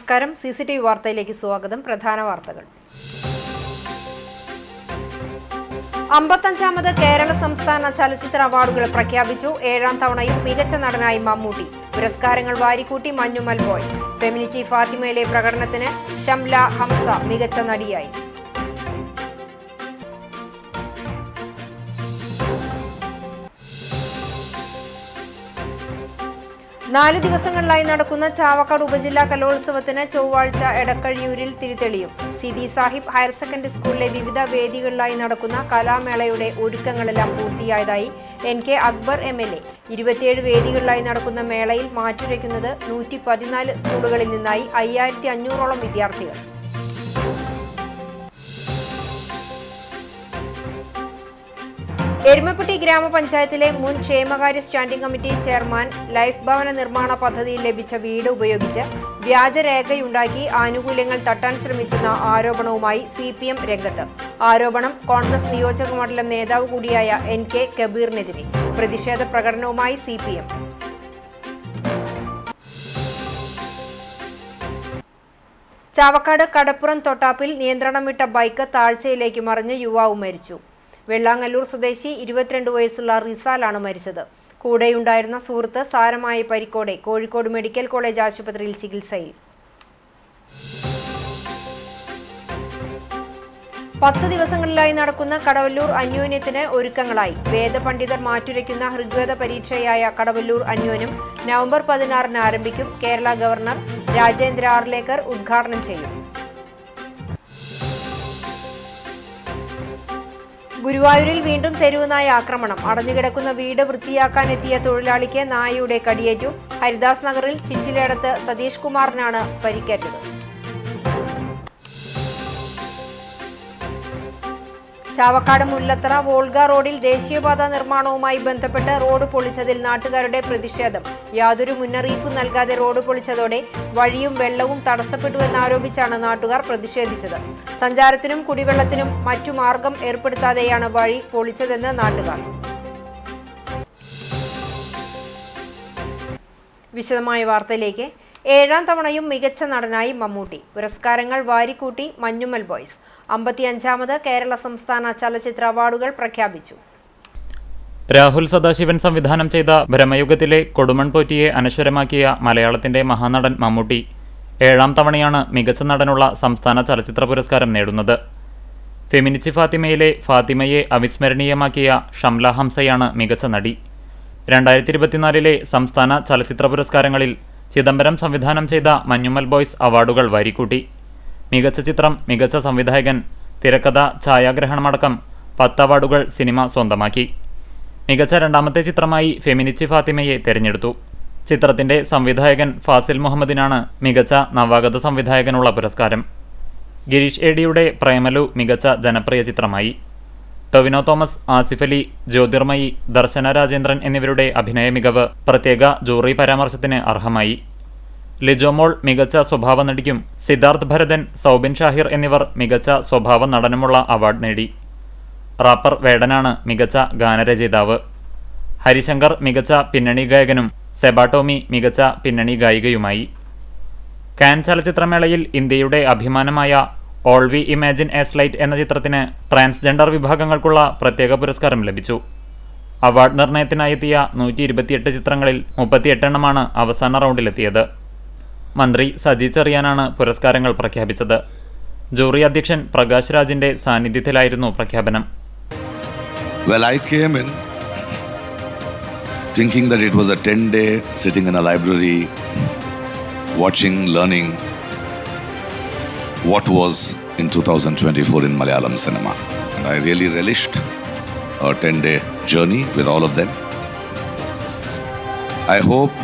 നമസ്കാരം. CCTV വാർത്തയിലേക്ക് സ്വാഗതം. പ്രധാന വാർത്തകൾ. 55ാമത് കേരള സംസ്ഥാന ചലച്ചിത്ര അവാർഡുകൾ പ്രഖ്യാപിച്ചു. 7ാം തവണയും മികച്ച നടനായി മമ്മൂട്ടി. പുരസ്കാരങ്ങൾ വാരിക്കൂട്ടി മഞ്ഞുമൽ ബോയ്സ്. ഫെമിനിറ്റി ഫാത്തിമയിലെ പ്രകടനത്തിന് ഷംല ഹംസ മികച്ച നടിയായി. നാല് ദിവസങ്ങളിലായി നടക്കുന്ന ചാവക്കാട് ഉപജില്ലാ കലോത്സവത്തിന് ചൊവ്വാഴ്ച എടക്കഴിയൂരിൽ തിരിതെളിയും. സിദി സാഹിബ് ഹയർ സെക്കൻഡറി സ്കൂളിലെ വിവിധ വേദികളിലായി നടക്കുന്ന കലാമേളയുടെ ഒരുക്കങ്ങളെല്ലാം പൂർത്തിയായതായി NK അക്ബർ MLA. 27 വേദികളിലായി നടക്കുന്ന മേളയിൽ മാറ്റുരയ്ക്കുന്നത് 114 സ്കൂളുകളിൽ നിന്നായി 5500ഓളം വിദ്യാർത്ഥികൾ. എരുമപ്പെട്ടി ഗ്രാമപഞ്ചായത്തിലെ മുൻ ക്ഷേമകാര്യ സ്റ്റാൻഡിംഗ് കമ്മിറ്റി ചെയർമാൻ ലൈഫ് ഭവന നിർമ്മാണ പദ്ധതിയിൽ ലഭിച്ച വീട് ഉപയോഗിച്ച് വ്യാജരേഖയുണ്ടാക്കി ആനുകൂല്യങ്ങൾ തട്ടാൻ ശ്രമിച്ചെന്ന ആരോപണവുമായി CPM രംഗത്ത്. ആരോപണം കോൺഗ്രസ് നിയോജക മണ്ഡലം നേതാവ് കൂടിയായ NK കബീറിനെതിരെ. പ്രതിഷേധ പ്രകടനവുമായി CPM. ചാവക്കാട് കടപ്പുറം തൊട്ടാപ്പിൽ നിയന്ത്രണം വിട്ട ബൈക്ക് താഴ്ചയിലേക്ക് മറിഞ്ഞ് യുവാവ് മരിച്ചു. വെള്ളാങ്ങല്ലൂർ സ്വദേശി 22 വയസ്സുള്ള റിസാലാണ് മരിച്ചത്. കൂടെയുണ്ടായിരുന്ന സുഹൃത്ത് സാരമായ പരിക്കോടെ കോഴിക്കോട് മെഡിക്കൽ കോളേജ് ആശുപത്രിയിൽ ചികിത്സയിൽ. 10 ദിവസങ്ങളിലായി നടക്കുന്ന കടവല്ലൂർ അന്യോന്യത്തിന് ഒരുക്കങ്ങളായി. വേദപണ്ഡിതർ മാറ്റുരയ്ക്കുന്ന ഋഗ്വേദ പരീക്ഷയായ കടവല്ലൂർ അന്യോന്യം നവംബർ 16-ന് ആരംഭിക്കും. കേരള ഗവർണർ രാജേന്ദ്ര ആർലേക്കർ ഉദ്ഘാടനം ചെയ്യും. ഗുരുവായൂരിൽ വീണ്ടും തെരുവുനായ ആക്രമണം. അടഞ്ഞുകിടക്കുന്ന വീട് വൃത്തിയാക്കാനെത്തിയ തൊഴിലാളിക്ക് നായയുടെ കടിയേറ്റു. ഹരിദാസ് നഗറിൽ ചിറ്റിലേടത്ത് സതീഷ് കുമാറിനാണ് പരിക്കേറ്റത്. ചാവക്കാട് മുല്ലത്തറ വോൾഗ റോഡിൽ ദേശീയപാത നിർമ്മാണവുമായി ബന്ധപ്പെട്ട് റോഡ് പൊളിച്ചതിൽ നാട്ടുകാരുടെ പ്രതിഷേധം. യാതൊരു മുന്നറിയിപ്പും നൽകാതെ റോഡ് പൊളിച്ചതോടെ വഴിയും വെള്ളവും തടസ്സപ്പെട്ടുവെന്നാരോപിച്ചാണ് നാട്ടുകാർ പ്രതിഷേധിച്ചത്. സഞ്ചാരത്തിനും കുടിവെള്ളത്തിനും മറ്റു മാർഗം ഏർപ്പെടുത്താതെയാണ് വഴി പൊളിച്ചതെന്ന് നാട്ടുകാർ. വിശദമായ വാർത്തയിലേക്ക്. 7ാം തവണയും മികച്ച നടനായി മമ്മൂട്ടി. പുരസ്കാരങ്ങൾ വാരിക്കൂട്ടി മഞ്ഞുമൽ ബോയ്സ്. 55ാമത് കേരള സംസ്ഥാന ചലച്ചിത്ര അവാർഡുകൾ പ്രഖ്യാപിച്ചു. രാഹുൽ സദാശിവൻ സംവിധാനം ചെയ്ത ബ്രഹ്മയുഗത്തിലെ കൊടുമൺ പോറ്റിയെ അനശ്വരമാക്കിയ മലയാളത്തിന്റെ മഹാനടൻ മമ്മൂട്ടി 7ാം തവണയാണ് മികച്ച നടനുള്ള സംസ്ഥാന ചലച്ചിത്ര പുരസ്കാരം നേടുന്നത്. ഫെമിനിറ്റി ഫാത്തിമയിലെ ഫാത്തിമയെ അവിസ്മരണീയമാക്കിയ ഷംല ഹംസയാണ് മികച്ച നടി. 2024-ലെ സംസ്ഥാന ചലച്ചിത്ര പുരസ്കാരങ്ങളിൽ ചിദംബരം സംവിധാനം ചെയ്ത മഞ്ഞുമൽ ബോയ്സ് അവാർഡുകൾ വാരിക്കൂട്ടി. മികച്ച ചിത്രം, മികച്ച സംവിധായകൻ, തിരക്കഥ, ഛായാഗ്രഹണമടക്കം 10 അവാർഡുകൾ സിനിമ സ്വന്തമാക്കി. മികച്ച രണ്ടാമത്തെ ചിത്രമായി ഫെമിനിറ്റി ഫാത്തിമയെ തെരഞ്ഞെടുത്തു. ചിത്രത്തിന്റെ സംവിധായകൻ ഫാസിൽ മുഹമ്മദിനാണ് മികച്ച നവാഗത സംവിധായകനുള്ള പുരസ്കാരം. ഗിരീഷ് ADയുടെ പ്രേമലു മികച്ച ജനപ്രിയ ചിത്രമായി. ടൊവിനോ തോമസ്, ആസിഫ് അലി, ജ്യോതിർമയി, ദർശന രാജേന്ദ്രൻ എന്നിവരുടെ അഭിനയ മികവ് പ്രത്യേക ജൂറി പരാമർശത്തിന് അർഹമായി. ലിജോമോൾ മികച്ച സ്വഭാവ നടിക്കും സിദ്ധാർത്ഥ് ഭരതൻ, സൗബിൻ ഷാഹിർ എന്നിവർ മികച്ച സ്വഭാവ നടനുമുള്ള അവാർഡ് നേടി. റാപ്പർ വേടനാണ് മികച്ച ഗാനരചയിതാവ്. ഹരിശങ്കർ മികച്ച പിന്നണി ഗായകനും സെബാടോമി മികച്ച പിന്നണി ഗായികയുമായി. കാൻ ചലച്ചിത്രമേളയിൽ ഇന്ത്യയുടെ അഭിമാനമായ all we imagine as light എന്ന ചിത്രത്തിന് ട്രാൻസ്ജെൻഡർ വിഭാഗങ്ങൾക്കുള്ള പ്രത്യേക പുരസ്കാരം ലഭിച്ചു. അവാർഡ് നിർണയത്തിനായെത്തിയ 128 ചിത്രങ്ങളിൽ 38 എണ്ണമാണ് അവസാന റൗണ്ടിലെത്തിയത്. മന്ത്രി സജി ചെറിയാനാണ് പുരസ്കാരങ്ങൾ പ്രഖ്യാപിച്ചത്. ജൂറി അധ്യക്ഷൻ പ്രകാശ് രാജിന്റെ സാന്നിധ്യത്തിലായിരുന്നു പ്രഖ്യാപനം. Well, I came in thinking that it was a 10-day sitting in a library, watching, learning what was in 2024 in Malayalam cinema. And I really relished a 10-day journey with all of them. I hope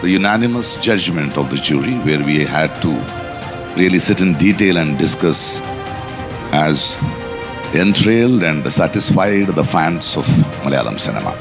the unanimous judgment of the jury, where we had to really sit in detail and discuss, has entrailed and satisfied the fans of Malayalam cinema.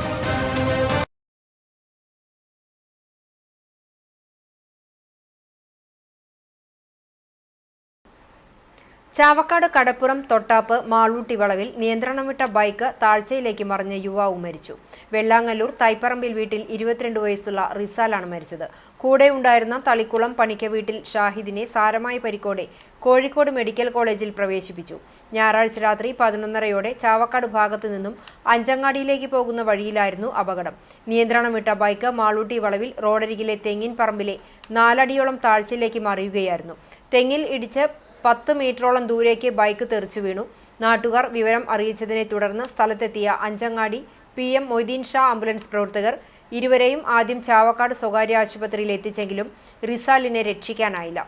Chavakkad കടപ്പുറം തൊട്ടാപ്പ് മാളൂട്ടി വളവിൽ നിയന്ത്രണം വിട്ട bike താഴ്ചയിലേക്ക് മറിഞ്ഞ് യുവാവ് മരിച്ചു. വെള്ളാങ്ങല്ലൂർ തൈപ്പറമ്പിൽ വീട്ടിൽ 22 വയസ്സുള്ള റിസാലാണ് മരിച്ചത്. കൂടെയുണ്ടായിരുന്ന തളിക്കുളം പണിക്ക വീട്ടിൽ ഷാഹിദിനെ സാരമായ പരിക്കോടെ കോഴിക്കോട് മെഡിക്കൽ കോളേജിൽ പ്രവേശിപ്പിച്ചു. ഞായറാഴ്ച രാത്രി 11:30-ഓടെ ചാവക്കാട് ഭാഗത്തു നിന്നും അഞ്ചങ്ങാടിയിലേക്ക് പോകുന്ന വഴിയിലായിരുന്നു അപകടം. നിയന്ത്രണം വിട്ട ബൈക്ക് മാളൂട്ടി വളവിൽ റോഡരികിലെ തെങ്ങിൻ പറമ്പിലെ 4 അടിയോളം താഴ്ചയിലേക്ക് മറിയുകയായിരുന്നു. തെങ്ങിൽ ഇടിച്ച് 10 മീറ്ററോളം ദൂരേക്ക് ബൈക്ക് തെറിച്ചു വീണു. നാട്ടുകാർ വിവരം അറിയിച്ചതിനെ തുടർന്ന് സ്ഥലത്തെത്തിയ അഞ്ചങ്ങാടി PM മൊയ്തീൻ ഷാ ആംബുലൻസ് പ്രവർത്തകർ ഇരുവരെയും ആദ്യം ചാവക്കാട് സ്വകാര്യ ആശുപത്രിയിൽ എത്തിച്ചെങ്കിലും റിസാലിനെ രക്ഷിക്കാനായില്ല.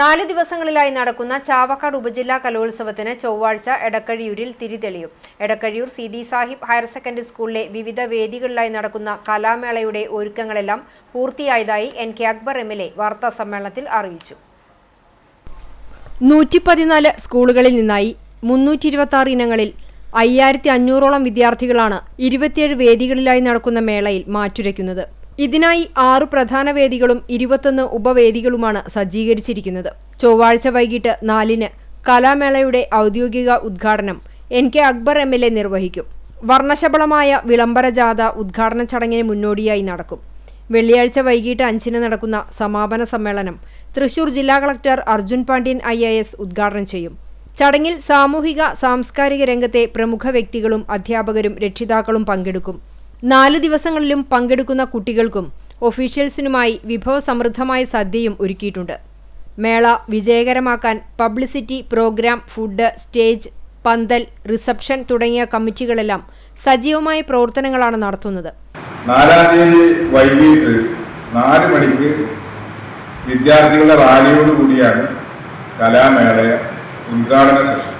4 ദിവസങ്ങളിലായി നടക്കുന്ന ചാവക്കാട് ഉപജില്ലാ കലോത്സവത്തിന് ചൊവ്വാഴ്ച എടക്കഴിയൂരിൽ തിരിതെളിയും. എടക്കഴിയൂർ സിദി സാഹിബ് ഹയർ സെക്കൻഡറി സ്കൂളിലെ വിവിധ വേദികളിലായി നടക്കുന്ന കലാമേളയുടെ ഒരുക്കങ്ങളെല്ലാം പൂർത്തിയായതായി NK അക്ബർ MLA വാർത്താസമ്മേളനത്തിൽ അറിയിച്ചു. 114 സ്കൂളുകളിൽ നിന്നായി 326 ഇനങ്ങളിൽ 5500ഓളം വിദ്യാർത്ഥികളാണ് 27 വേദികളിലായി നടക്കുന്ന മേളയിൽ മാറ്റുരയ്ക്കുന്നത്. ഇതിനായി 6 പ്രധാന വേദികളും 21 ഉപവേദികളുമാണ് സജ്ജീകരിച്ചിരിക്കുന്നത്. ചൊവ്വാഴ്ച വൈകിട്ട് 4-ന് കലാമേളയുടെ ഔദ്യോഗിക ഉദ്ഘാടനം NK അക്ബർ MLA നിർവഹിക്കും. വർണ്ണശബളമായ വിളംബര ജാഥ ഉദ്ഘാടന ചടങ്ങിന് മുന്നോടിയായി നടക്കും. വെള്ളിയാഴ്ച വൈകിട്ട് 5-ന് നടക്കുന്ന സമാപന സമ്മേളനം തൃശൂർ ജില്ലാ കളക്ടർ അർജുൻ പാണ്ഡ്യൻ IAS ഉദ്ഘാടനം ചെയ്യും. ചടങ്ങിൽ സാമൂഹിക സാംസ്കാരിക രംഗത്തെ പ്രമുഖ വ്യക്തികളും അധ്യാപകരും രക്ഷിതാക്കളും പങ്കെടുക്കും. 4 ദിവസങ്ങളിലും പങ്കെടുക്കുന്ന കുട്ടികൾക്കും ഒഫീഷ്യൽസിനുമായി വിഭവസമൃദ്ധമായ സദ്യയും ഒരുക്കിയിട്ടുണ്ട്. മേള വിജയകരമാക്കാൻ പബ്ലിസിറ്റി, പ്രോഗ്രാം, ഫുഡ്, സ്റ്റേജ്, പന്തൽ, റിസപ്ഷൻ തുടങ്ങിയ കമ്മിറ്റികളെല്ലാം സജീവമായ പ്രവർത്തനങ്ങളാണ് നടത്തുന്നത്. 4-ാം തീയതി വൈകിട്ട് 4 മണിക്ക് വിദ്യാർത്ഥികളുടെ റാലിയോടുകൂടിയാണ് കലാമേള ഉദ്ഘാടന സെഷൻ.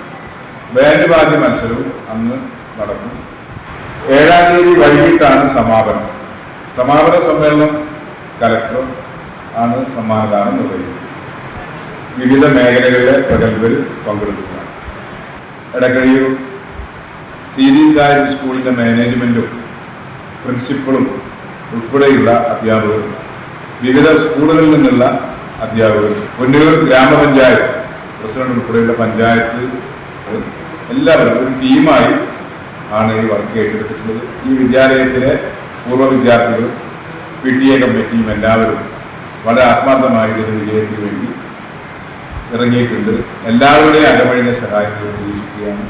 ബാൻഡ് വാദ്യ മത്സരവും അന്ന് നടക്കും. 7-ാം തീയതി വൈകിട്ടാണ് സമാപനം. സമാപന സമ്മേളനം കലക്ടർ ആണ് സമ്മാനദാനം നിർവഹിക്കുന്നത്. വിവിധ മേഖലകളിലെ പ്രഗത്ഭർ പങ്കെടുക്കുക. എടക്കഴിയൂർ സിദി സാഹിബ് സ്കൂളിൻ്റെ മാനേജ്മെൻറ്റും പ്രിൻസിപ്പളും ഉൾപ്പെടെയുള്ള അധ്യാപകർ, വിവിധ സ്കൂളുകളിൽ നിന്നുള്ള അധ്യാപകർ, പൊന്നൂർ ഗ്രാമപഞ്ചായത്ത് പ്രസിഡന്റ് ഉൾപ്പെടെയുള്ള പഞ്ചായത്ത് എല്ലാവരും ഒരു ടീമായി ആണ് ഈ വർക്ക് ഏറ്റെടുത്തിട്ടുള്ളത്. ഈ വിദ്യാലയത്തിലെ പൂർവ്വ വിദ്യാർത്ഥികളും PTA കമ്മിറ്റിയും എല്ലാവരും വളരെ ആത്മാർത്ഥമായി ഇതിന് വിജയത്തിന് വേണ്ടി ഇറങ്ങിയിട്ടുണ്ട്. എല്ലാവരുടെയും അകമഴിഞ്ഞ സഹായം പ്രതീക്ഷിക്കുകയാണ്.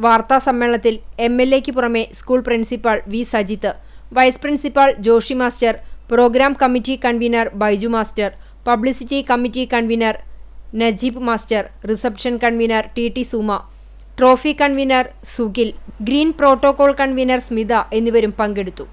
വാർത്താ സമ്മേളനത്തിൽ MLAക്ക് പുറമെ school principal V Sajith, vice principal Joshi master, programme committee convener Baiju master, publicity committee convener Najeeb master, reception convener TT Suma, trophy convener Sugil, green protocol convener Smitha എന്നിവരും പങ്കെടുത്തു.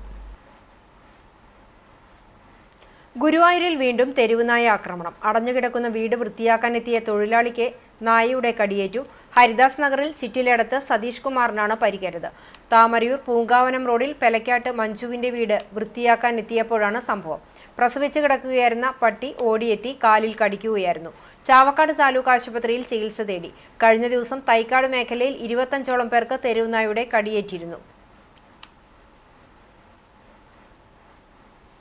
ഗുരുവായൂരിൽ വീണ്ടും തെരുവുനായ ആക്രമണം. അടഞ്ഞുകിടക്കുന്ന വീട് വൃത്തിയാക്കാനെത്തിയ തൊഴിലാളിക്ക് നായയുടെ കടിയേറ്റു. ഹരിദാസ് നഗറിൽ ചിറ്റിലടത്ത് സതീഷ് കുമാറിനാണ് പരിക്കേറ്റത്. താമരയൂർ പൂങ്കാവനം റോഡിൽ പെലക്കാട്ട് മഞ്ജുവിന്റെ വീട് വൃത്തിയാക്കാൻ എത്തിയപ്പോഴാണ് സംഭവം. പ്രസവിച്ച് കിടക്കുകയായിരുന്ന പട്ടി ഓടിയെത്തി കാലിൽ കടിക്കുകയായിരുന്നു. ചാവക്കാട് താലൂക്ക് ആശുപത്രിയിൽ ചികിത്സ തേടി. കഴിഞ്ഞ ദിവസം തൈക്കാട് മേഖലയിൽ 25ഓളം പേർക്ക് തെരുവുനായുടെ കടിയേറ്റിരുന്നു.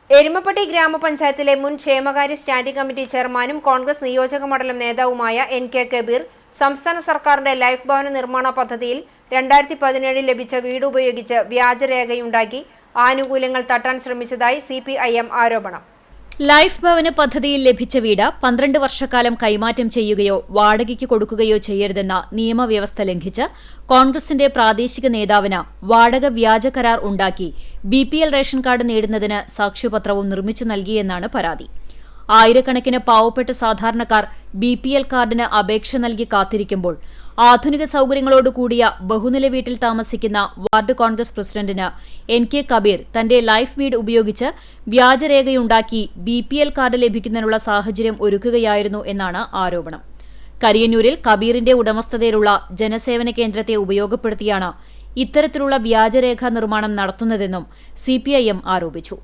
എരുമപ്പെട്ടി ഗ്രാമപഞ്ചായത്തിലെ മുൻ ക്ഷേമകാര്യ സ്റ്റാൻഡിംഗ് കമ്മിറ്റി ചെയർമാനും കോൺഗ്രസ് നിയോജക മണ്ഡലം നേതാവുമായ NK കബീർ സംസ്ഥാന സർക്കാരിന്റെ ലൈഫ് ഭവന നിർമ്മാണ പദ്ധതിയിൽ 2017 ലഭിച്ച വീട് ഉപയോഗിച്ച് വ്യാജരേഖയുണ്ടാക്കി ആനുകൂല്യങ്ങൾ തട്ടാൻ ശ്രമിച്ചതായി CPIM ആരോപണം. ലൈഫ് ഭവന പദ്ധതിയിൽ ലഭിച്ച വീട് 12 വർഷക്കാലം കൈമാറ്റം ചെയ്യുകയോ വാടകയ്ക്ക് കൊടുക്കുകയോ ചെയ്യരുതെന്ന നിയമവ്യവസ്ഥ ലംഘിച്ച് കോൺഗ്രസിന്റെ പ്രാദേശിക നേതാവിന് വാടക വ്യാജ കരാർ ഉണ്ടാക്കി BPL റേഷൻ കാർഡ് നേടുന്നതിന് സാക്ഷ്യപത്രവും നിർമ്മിച്ചു നൽകിയെന്നാണ് പരാതി. ആയിരക്കണക്കിന് പാവപ്പെട്ട സാധാരണക്കാർ BPL കാർഡിന് അപേക്ഷ നൽകി കാത്തിരിക്കുമ്പോൾ ആധുനിക സൗകര്യങ്ങളോട് കൂടിയ ബഹുനില വീട്ടിൽ താമസിക്കുന്ന വാർഡ് കോൺഗ്രസ് പ്രസിഡന്റിന് NK കബീർ തന്റെ ലൈഫ് വീട് ഉപയോഗിച്ച് വ്യാജരേഖയുണ്ടാക്കി BPL കാർഡ് ലഭിക്കുന്നതിനുള്ള സാഹചര്യം ഒരുക്കുകയായിരുന്നു എന്നാണ് ആരോപണം. കരിയന്നൂരിൽ കബീറിന്റെ ഉടമസ്ഥതയിലുള്ള ജനസേവന കേന്ദ്രത്തെ ഉപയോഗപ്പെടുത്തിയാണ് ഇത്തരത്തിലുള്ള വ്യാജരേഖാ നിർമ്മാണം നടത്തുന്നതെന്നും CPIM ആരോപിച്ചു.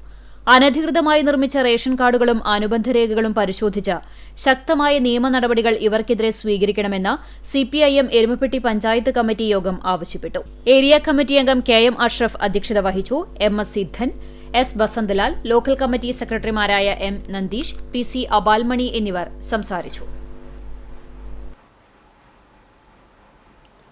അനധികൃതമായി നിർമ്മിച്ച റേഷൻ കാർഡുകളും അനുബന്ധ രേഖകളും പരിശോധിച്ച് ശക്തമായ നിയമ നടപടികൾ ഇവർക്കെതിരെ സ്വീകരിക്കണമെന്ന് CPIM എരുമപ്പെട്ടി പഞ്ചായത്ത് കമ്മിറ്റി യോഗം ആവശ്യപ്പെട്ടു. ഏരിയ കമ്മിറ്റി അംഗം KM അഷ്റഫ് അധ്യക്ഷത വഹിച്ചു. MS സിദ്ധൻ, S Basanthalal, local committee സെക്രട്ടറിമാരായ M നന്ദീഷ്, PC അബാൽമണി എന്നിവർ സംസാരിച്ചു.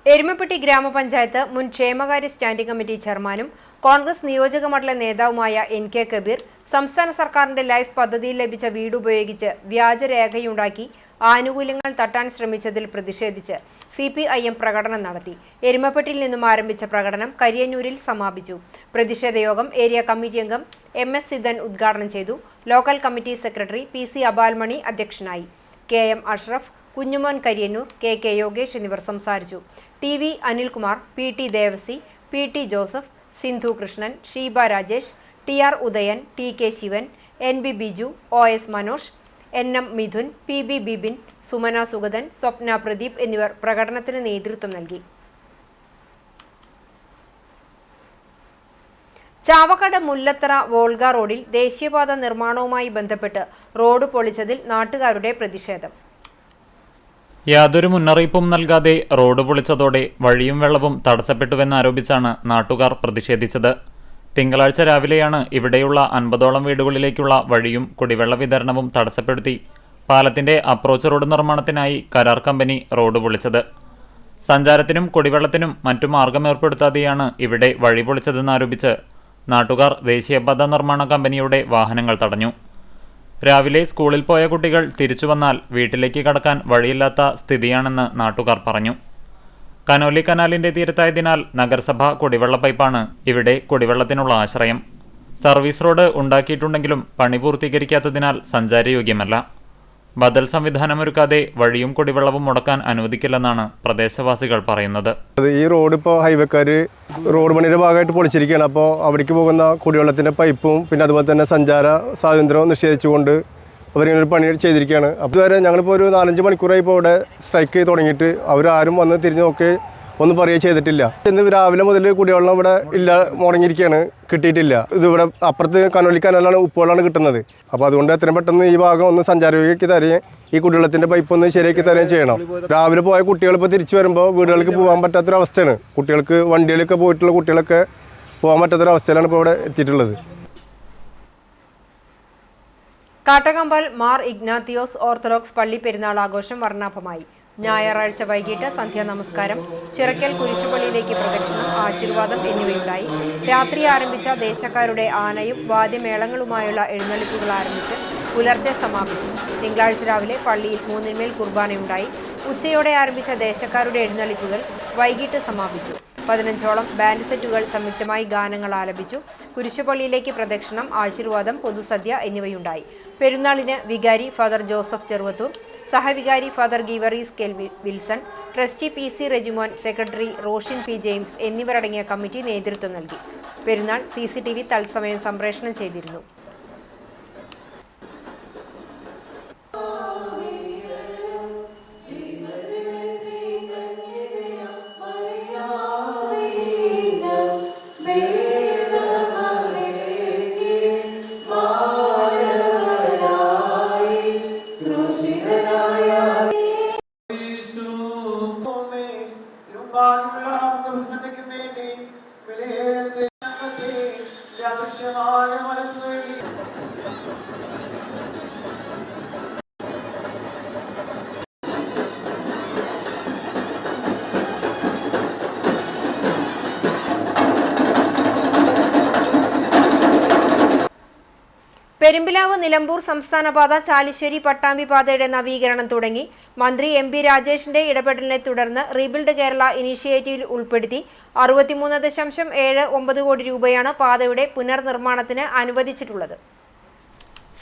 എരുമപ്പെട്ടി ഗ്രാമപഞ്ചായത്ത് മുൻ ക്ഷേമകാര്യ സ്റ്റാൻഡിംഗ് കമ്മിറ്റി ചെയർമാനും കോൺഗ്രസ് നിയോജക മണ്ഡല നേതാവുമായ NK കബീർ സംസ്ഥാന സർക്കാരിന്റെ ലൈഫ് പദ്ധതിയിൽ ലഭിച്ച വീട് ഉപയോഗിച്ച് വ്യാജരേഖയുണ്ടാക്കി ആനുകൂല്യങ്ങൾ തട്ടാൻ ശ്രമിച്ചതിൽ പ്രതിഷേധിച്ച് CPIM പ്രകടനം നടത്തി. എരുമപ്പെട്ടിൽ നിന്നും ആരംഭിച്ച പ്രകടനം കരിയന്നൂരിൽ സമാപിച്ചു. പ്രതിഷേധ യോഗം ഏരിയ കമ്മിറ്റി അംഗം MS സിദൻ ഉദ്ഘാടനം ചെയ്തു. ലോക്കൽ കമ്മിറ്റി സെക്രട്ടറി PC അബാൽമണി അധ്യക്ഷനായി. KM അഷ്റഫ്, കുഞ്ഞുമോൻ കരിയന്നൂർ, KK യോഗേഷ് എന്നിവർ സംസാരിച്ചു. TV Anilkumar, PT Devasi, PT Joseph, Sindhu Krishnan, Sheeba Rajesh, TR Udayan, TK Shivan, NB Biju, OS Manoj, NM Mithun, PB Bibin, Sumana Sugathan, Swapna Pradeep എന്നിവർ പ്രകടനത്തിന് നേതൃത്വം നൽകി. ചാവക്കാട് മുല്ലത്തറ വോൾഗ റോഡിൽ ദേശീയപാത നിർമ്മാണവുമായി ബന്ധപ്പെട്ട് റോഡ് പൊളിച്ചതിൽ നാട്ടുകാരുടെ പ്രതിഷേധം. യാതൊരു മുന്നറിയിപ്പും നൽകാതെ റോഡ് പൊളിച്ചതോടെ വഴിയും വെള്ളവും തടസ്സപ്പെട്ടുവെന്നാരോപിച്ചാണ് നാട്ടുകാർ പ്രതിഷേധിച്ചത്. തിങ്കളാഴ്ച രാവിലെയാണ് ഇവിടെയുള്ള 50ഓളം വീടുകളിലേക്കുള്ള വഴിയും കുടിവെള്ള വിതരണവും തടസ്സപ്പെടുത്തി പാലത്തിന്റെ അപ്രോച്ച് റോഡ് നിർമ്മാണത്തിനായി കരാർ കമ്പനി റോഡ് പൊളിച്ചത്. സഞ്ചാരത്തിനും കുടിവെള്ളത്തിനും മറ്റു മാർഗമേർപ്പെടുത്താതെയാണ് ഇവിടെ വഴി പൊളിച്ചതെന്നാരോപിച്ച് നാട്ടുകാർ ദേശീയപാത നിർമ്മാണ കമ്പനിയുടെ വാഹനങ്ങൾ തടഞ്ഞു. രാവിലെ സ്കൂളിൽ പോയ കുട്ടികൾ തിരിച്ചു വന്നാൽ വീട്ടിലേക്ക് കടക്കാൻ വഴിയില്ലാത്ത സ്ഥിതിയാണെന്ന് നാട്ടുകാർ പറഞ്ഞു. കനോലി കനാലിന്റെ തീരത്തായതിനാൽ നഗരസഭ കുടിവെള്ള പൈപ്പാണ് ഇവിടെ കുടിവെള്ളത്തിനുള്ള ആശ്രയം. സർവീസ് റോഡ് ഉണ്ടാക്കിയിട്ടുണ്ടെങ്കിലും പണി പൂർത്തീകരിക്കാത്തതിനാൽ സഞ്ചാരയോഗ്യമല്ല. ബദൽ സംവിധാനമൊരുക്കാതെ വഴിയും കുടിവെള്ളവും മുടക്കാൻ അനുവദിക്കില്ലെന്നാണ് പ്രദേശവാസികൾ പറയുന്നത്. ഈ റോഡ് ഇപ്പോൾ ഹൈവേക്കാർ റോഡ് പണിയുടെ ഭാഗമായിട്ട് പൊളിച്ചിരിക്കുകയാണ്. അപ്പോൾ അവിടേക്ക് പോകുന്ന കുടിവെള്ളത്തിൻ്റെ പൈപ്പും പിന്നെ അതുപോലെ തന്നെ സഞ്ചാര സ്വാതന്ത്ര്യവും നിഷേധിച്ചുകൊണ്ട് അവരിങ്ങനൊരു പണി ചെയ്തിരിക്കുകയാണ്. അപ്പോൾ ഇതുവരെ ഞങ്ങളിപ്പോൾ ഒരു 4-5 മണിക്കൂറായി ഇപ്പോൾ ഇവിടെ സ്ട്രൈക്ക് തുടങ്ങിയിട്ട് അവരാരും വന്ന് തിരിഞ്ഞ് നോക്കി ഒന്നും പറയുക ചെയ്തിട്ടില്ല. ഇന്ന് രാവിലെ മുതൽ കുടിവെള്ളം ഇവിടെ ഇല്ല, മുടങ്ങിയിരിക്കുകയാണ്, കിട്ടിയിട്ടില്ല. ഇതിവിടെ അപ്പുറത്ത് കനോലി കനാലാണ് ഉപ്പുവെള്ളമാണ് കിട്ടുന്നത്. അപ്പോൾ അതുകൊണ്ട് എത്രയും പെട്ടെന്ന് ഈ ഭാഗം ഒന്ന് സഞ്ചാരയോഗ്യമാക്കി തരുകയും ഈ കുടിവെള്ളത്തിൻ്റെ പൈപ്പ് ഒന്ന് ശരിയാക്കി തരുകയും ചെയ്യണം. രാവിലെ പോയ കുട്ടികൾ ഇപ്പോൾ തിരിച്ചു വരുമ്പോൾ വീടുകൾക്ക് പോകാൻ പറ്റാത്തൊരവസ്ഥയാണ്. കുട്ടികൾക്ക് വണ്ടിയിലൊക്കെ പോയിട്ടുള്ള കുട്ടികളൊക്കെ പോകാൻ പറ്റാത്തൊരവസ്ഥയിലാണ് ഇപ്പോൾ ഇവിടെ എത്തിയിട്ടുള്ളത്. കാട്ടകമ്പൽ മാർ ഇഗ്നാത്തിയോസ് ഓർത്തഡോക്സ് പള്ളി പെരുന്നാൾ ആഘോഷം വർണ്ണാഭമായി. ഞായറാഴ്ച വൈകിട്ട് സന്ധ്യാ നമസ്കാരം, ചിറക്കൽ കുരിശുപള്ളിയിലേക്ക് പ്രദക്ഷിണം, ആശീർവാദം എന്നിവയുണ്ടായി. രാത്രി ആരംഭിച്ച ദേശക്കാരുടെ ആനയും വാദ്യമേളങ്ങളുമായുള്ള എഴുന്നള്ളിപ്പുകൾ ആരംഭിച്ച് പുലർച്ചെ സമാപിച്ചു. തിങ്കളാഴ്ച രാവിലെ പള്ളിയിൽ 3 കുർബാനയുണ്ടായി. ഉച്ചയോടെ ആരംഭിച്ച ദേശക്കാരുടെ എഴുന്നള്ളിപ്പുകൾ വൈകിട്ട് സമാപിച്ചു. 15ഓളം ബാൻഡ് സെറ്റുകൾ സംയുക്തമായി ഗാനങ്ങൾ ആലപിച്ചു. കുരിശുപള്ളിയിലേക്ക് പ്രദക്ഷിണം, ആശീർവാദം, പൊതുസദ്യ എന്നിവയുണ്ടായി. പെരുന്നാളിന് വികാരി ഫാദർ ജോസഫ് ചെറുവത്തൂർ, സഹവികാരി ഫാദർ ഗീവറീസ് കെൽ Wilson, trustee PC Rejimon, secretary Roshin P James എന്നിവരടങ്ങിയ കമ്മിറ്റി നേതൃത്വം നൽകി. പെരുന്നാൾ CCTV തത്സമയം സംപ്രേഷണം ചെയ്തിരുന്നു. പെരുമ്പിലാവ് നിലമ്പൂർ സംസ്ഥാനപാത ചാലിശ്ശേരി പട്ടാമ്പി പാതയുടെ നവീകരണം തുടങ്ങി. മന്ത്രി MP രാജേഷിന്റെ ഇടപെടലിനെ തുടർന്ന് റീബിൽഡ് കേരള ഇനീഷ്യേറ്റീവിൽ ഉൾപ്പെടുത്തി 63.79 കോടി രൂപയാണ് പാതയുടെ പുനർനിർമ്മാണത്തിന് അനുവദിച്ചിട്ടുള്ളത്.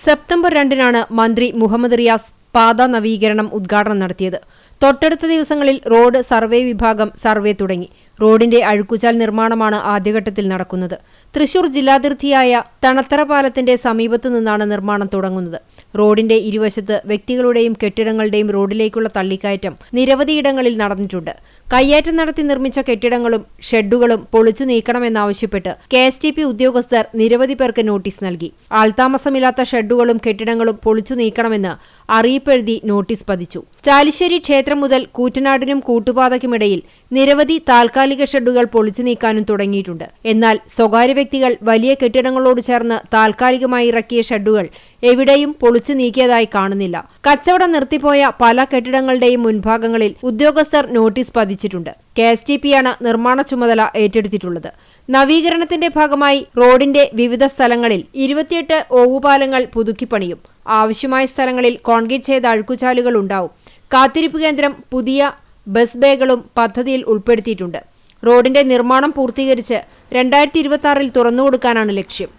സെപ്റ്റംബർ 2-നാണ് മന്ത്രി മുഹമ്മദ് റിയാസ് പാത നവീകരണം ഉദ്ഘാടനം നടത്തിയത്. തൊട്ടടുത്ത ദിവസങ്ങളിൽ റോഡ് സർവേ വിഭാഗം സർവേ തുടങ്ങി. റോഡിന്റെ അഴുക്കുചാൽ നിർമ്മാണമാണ് ആദ്യഘട്ടത്തിൽ നടക്കുന്നത്. തൃശൂർ ജില്ലാതിർത്തിയായ തണത്തറ പാലത്തിന്റെ സമീപത്തു നിന്നാണ് നിർമ്മാണം തുടങ്ങുന്നത്. റോഡിന്റെ ഇരുവശത്ത് വ്യക്തികളുടെയും കെട്ടിടങ്ങളുടെയും റോഡിലേക്കുള്ള തള്ളിക്കയറ്റം നിരവധിയിടങ്ങളിൽ നടന്നിട്ടുണ്ട്. കയ്യേറ്റം നടത്തി നിർമ്മിച്ച കെട്ടിടങ്ങളും ഷെഡുകളും പൊളിച്ചു നീക്കണമെന്നാവശ്യപ്പെട്ട് KSTP ഉദ്യോഗസ്ഥർ നിരവധി പേർക്ക് നോട്ടീസ് നൽകി. ആൾതാമസമില്ലാത്ത ഷെഡുകളും കെട്ടിടങ്ങളും പൊളിച്ചു നീക്കണമെന്ന് അറിയിപ്പെഴുതി നോട്ടീസ് പതിച്ചു. ചാലിശ്ശേരി ക്ഷേത്രം മുതൽ കൂറ്റനാടിനും കൂട്ടുപാതയ്ക്കുമിടയിൽ നിരവധി താൽക്കാലിക ഷെഡുകൾ പൊളിച്ചു നീക്കാനും തുടങ്ങിയിട്ടുണ്ട്. എന്നാൽ സ്വകാര്യ വ്യക്തികൾ വലിയ കെട്ടിടങ്ങളോട് ചേർന്ന് താൽക്കാലികമായി ഇറക്കിയ ഷെഡുകൾ എവിടെയും പൊളിച്ചു നീക്കിയതായി കാണുന്നില്ല. കച്ചവടം നിർത്തിപ്പോയ പല കെട്ടിടങ്ങളുടെയും മുൻഭാഗങ്ങളിൽ ഉദ്യോഗസ്ഥർ നോട്ടീസ് പതിച്ചിട്ടുണ്ട്. KSTPയാണ് നിർമ്മാണ ചുമതല ഏറ്റെടുത്തിട്ടുള്ളത്. നവീകരണത്തിന്റെ ഭാഗമായി റോഡിന്റെ വിവിധ സ്ഥലങ്ങളിൽ 28 ഓവുപാലങ്ങൾ പുതുക്കിപ്പണിയും. ആവശ്യമായ സ്ഥലങ്ങളിൽ കോൺക്രീറ്റ് ചെയ്ത അഴുക്കുചാലുകൾ ഉണ്ടാവും. കാത്തിരിപ്പ് കേന്ദ്രം, പുതിയ ബസ് ബേകളും പദ്ധതിയിൽ ഉൾപ്പെടുത്തിയിട്ടുണ്ട്. റോഡിന്റെ നിർമ്മാണം പൂർത്തീകരിച്ച് 2026 തുറന്നുകൊടുക്കാനാണ് ലക്ഷ്യം.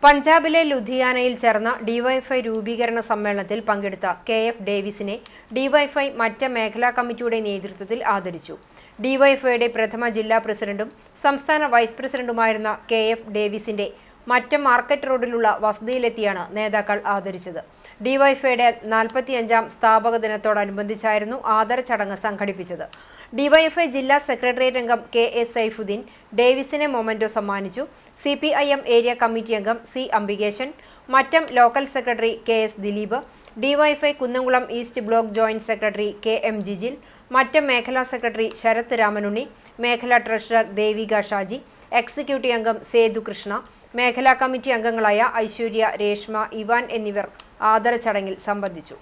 പഞ്ചാബിലെ ലുധിയാനയിൽ ചേർന്ന ഡിവൈഎഫ്ഐ രൂപീകരണ സമ്മേളനത്തിൽ പങ്കെടുത്ത കെ.എഫ്. ഡേവിസിനെ ഡിവൈഎഫ്ഐ മറ്റ് മേഖലാ കമ്മിറ്റിയുടെ നേതൃത്വത്തിൽ ആദരിച്ചു. ഡിവൈഎഫ്ഐയുടെ പ്രഥമ ജില്ലാ പ്രസിഡന്റും സംസ്ഥാന വൈസ് പ്രസിഡന്റുമായിരുന്ന കെ.എഫ്. ഡേവിസിന്റെ മറ്റം മാർക്കറ്റ് റോഡിലുള്ള വസതിയിലെത്തിയാണ് നേതാക്കൾ ആദരിച്ചത്. ഡിവൈഎഫ്ഐയുടെ 45ാം സ്ഥാപക ദിനത്തോടനുബന്ധിച്ചായിരുന്നു ആദര ചടങ്ങ് സംഘടിപ്പിച്ചത്. ഡിവൈഎഫ്ഐ ജില്ലാ സെക്രട്ടേറിയറ്റ് അംഗം കെ.എസ്. സൈഫുദ്ദീൻ ഡേവിസിനെ മൊമെന്റോ സമ്മാനിച്ചു. CPIM ഏരിയ കമ്മിറ്റി അംഗം C. Ambikesan, Mattam local secretary K S. Dileep, DYFI Kunnamkulam east block joint secretary K M. Jijil, Mattam മേഖലാ സെക്രട്ടറി ശരത് രാമനുണ്ണി, മേഖലാ ട്രഷറർ ദേവിക ഷാജി, എക്സിക്യൂട്ടീവ് അംഗം സേതു കൃഷ്ണ, മേഖലാ കമ്മിറ്റി അംഗങ്ങളായ ഐശ്വര്യ, രേഷ്മ, ഇവാൻ എന്നിവർ ആദര ചടങ്ങിൽ സംബന്ധിച്ചു.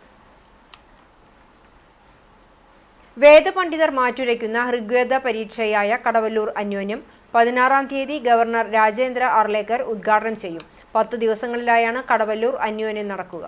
വേദപണ്ഡിതർ മാറ്റുരയ്ക്കുന്ന ഋഗ്വേദ പരീക്ഷയായ കടവല്ലൂർ അന്യോന്യം 16-ാം തീയതി ഗവർണർ രാജേന്ദ്ര ആർലേക്കർ ഉദ്ഘാടനം ചെയ്യും. 10 ദിവസങ്ങളിലായാണ് കടവല്ലൂർ അന്യോന്യം നടക്കുക.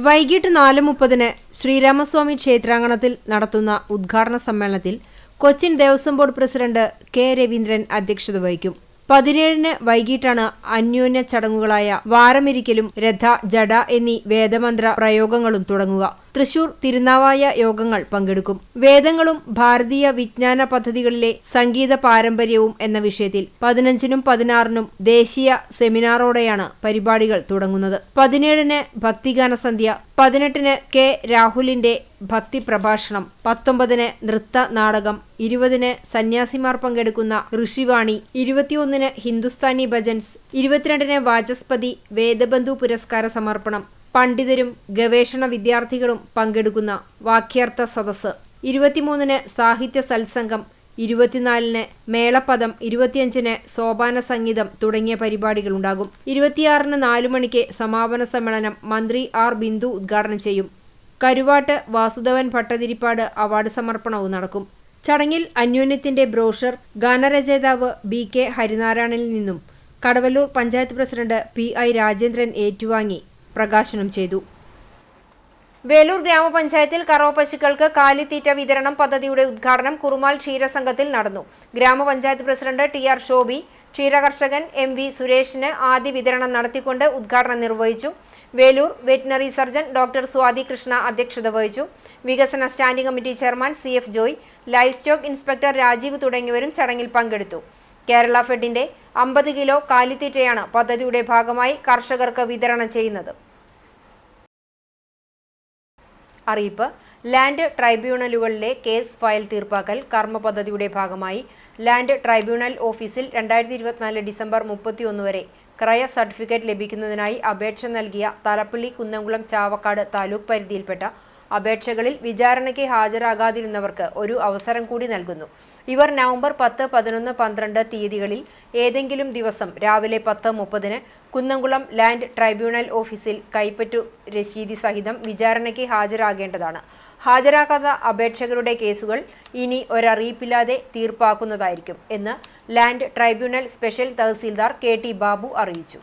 വൈകിട്ട് 4:30 ശ്രീരാമസ്വാമി ക്ഷേത്രാങ്കണത്തിൽ നടത്തുന്ന ഉദ്ഘാടന സമ്മേളനത്തിൽ Cochin Devaswom board president K. Raveendran അധ്യക്ഷത വഹിക്കും. 17-ന് വൈകിട്ടാണ് അന്യോന്യ ചടങ്ങുകളായ വാരമിരിക്കലും രഥ, ജഡ എന്നീ വേദമന്ത്ര പ്രയോഗങ്ങളും തുടങ്ങുക. തൃശൂർ തിരുനാവായ യോഗങ്ങൾ പങ്കെടുക്കും. വേദങ്ങളും ഭാരതീയ വിജ്ഞാന പദ്ധതികളിലെ സംഗീത പാരമ്പര്യവും എന്ന വിഷയത്തിൽ 15-നും 16-നും ദേശീയ സെമിനാറോടെയാണ് പരിപാടികൾ തുടങ്ങുന്നത്. 17-ന് ഭക്തിഗാന സന്ധ്യ, 18-ന് കെ. രാഹുലിന്റെ ഭക്തി പ്രഭാഷണം, 19-ന് നൃത്ത നാടകം, 20-ന് സന്യാസിമാർ പങ്കെടുക്കുന്ന ഋഷിവാണി, 21-ന് ഹിന്ദുസ്ഥാനി ഭജൻസ്, 22-ന് വാചസ്പതി വേദബന്ധു പുരസ്കാര സമർപ്പണം, പണ്ഡിതരും ഗവേഷണ വിദ്യാർത്ഥികളും പങ്കെടുക്കുന്ന വാക്യാർത്ഥ സദസ്സ്, 23-ന് സാഹിത്യ സത്സംഗം, 24-ന് മേളപ്പദം, 25-ന് സോപാന സംഗീതം തുടങ്ങിയ പരിപാടികളുണ്ടാകും. 26-ന് 4 മണിക്ക് സമാപന സമ്മേളനം മന്ത്രി ആർ. ബിന്ദു ഉദ്ഘാടനം ചെയ്യും. കരുവാട്ട് വാസുദേവൻ ഭട്ടതിരിപ്പാട് അവാർഡ് സമർപ്പണവും നടക്കും. ചടങ്ങിൽ അന്യോന്യത്തിന്റെ ബ്രോഷർ ഗാനരചയിതാവ് BK ഹരിനാരായണനിൽ നിന്നും കടവല്ലൂർ പഞ്ചായത്ത് പ്രസിഡന്റ് PI രാജേന്ദ്രൻ ഏറ്റുവാങ്ങി പ്രകാശനം ചെയ്തു. വേലൂർ ഗ്രാമപഞ്ചായത്തിൽ കറവ പശുക്കൾക്ക് കാലിത്തീറ്റ വിതരണം പദ്ധതിയുടെ ഉദ്ഘാടനം കുറുമാൽ ക്ഷീരസംഘത്തിൽ നടന്നു. ഗ്രാമപഞ്ചായത്ത് പ്രസിഡന്റ് TR ഷോബി ക്ഷീരകർഷകൻ MV സുരേഷിന് ആദ്യ വിതരണം നടത്തിക്കൊണ്ട് ഉദ്ഘാടനം നിർവഹിച്ചു. Velur veterinary surgeon doctor Swathi Krishna അധ്യക്ഷത വഹിച്ചു. വികസന standing committee chairman CF Joy, livestock inspector Rajeev തുടങ്ങിയവരും ചടങ്ങിൽ പങ്കെടുത്തു. കേരള ഫെഡിന്റെ 50 കിലോ കാലിത്തീറ്റയാണ് പദ്ധതിയുടെ ഭാഗമായി കർഷകർക്ക് വിതരണം ചെയ്യുന്നത്. അറിയിപ്പ്: ലാൻഡ് ട്രൈബ്യൂണലുകളിലെ കേസ് ഫയൽ തീർപ്പാക്കൽ കർമ്മ പദ്ധതിയുടെ ഭാഗമായി ലാൻഡ് ട്രൈബ്യൂണൽ ഓഫീസിൽ 2024 ഡിസംബർ 31 വരെ ക്രയ സർട്ടിഫിക്കറ്റ് ലഭിക്കുന്നതിനായി അപേക്ഷ നൽകിയ തലപ്പള്ളി, കുന്നംകുളം, ചാവക്കാട് താലൂക്ക് പരിധിയിൽപ്പെട്ട അപേക്ഷകളിൽ വിചാരണയ്ക്ക് ഹാജരാകാതിരുന്നവർക്ക് ഒരു അവസരം കൂടി നൽകുന്നു. ഇവർ നവംബർ 10, 11, 12 തീയതികളിൽ ഏതെങ്കിലും ദിവസം രാവിലെ 10:30-ന് കുന്നംകുളം ലാൻഡ് ട്രൈബ്യൂണൽ ഓഫീസിൽ കൈപ്പറ്റു രശീതി സഹിതം വിചാരണയ്ക്ക് ഹാജരാകേണ്ടതാണ്. ഹാജരാക്കാത്ത അപേക്ഷകരുടെ കേസുകൾ ഇനി ഒരറിയിപ്പില്ലാതെ തീർപ്പാക്കുന്നതായിരിക്കും എന്ന് land tribunal special tahsildar KT Babu അറിയിച്ചു.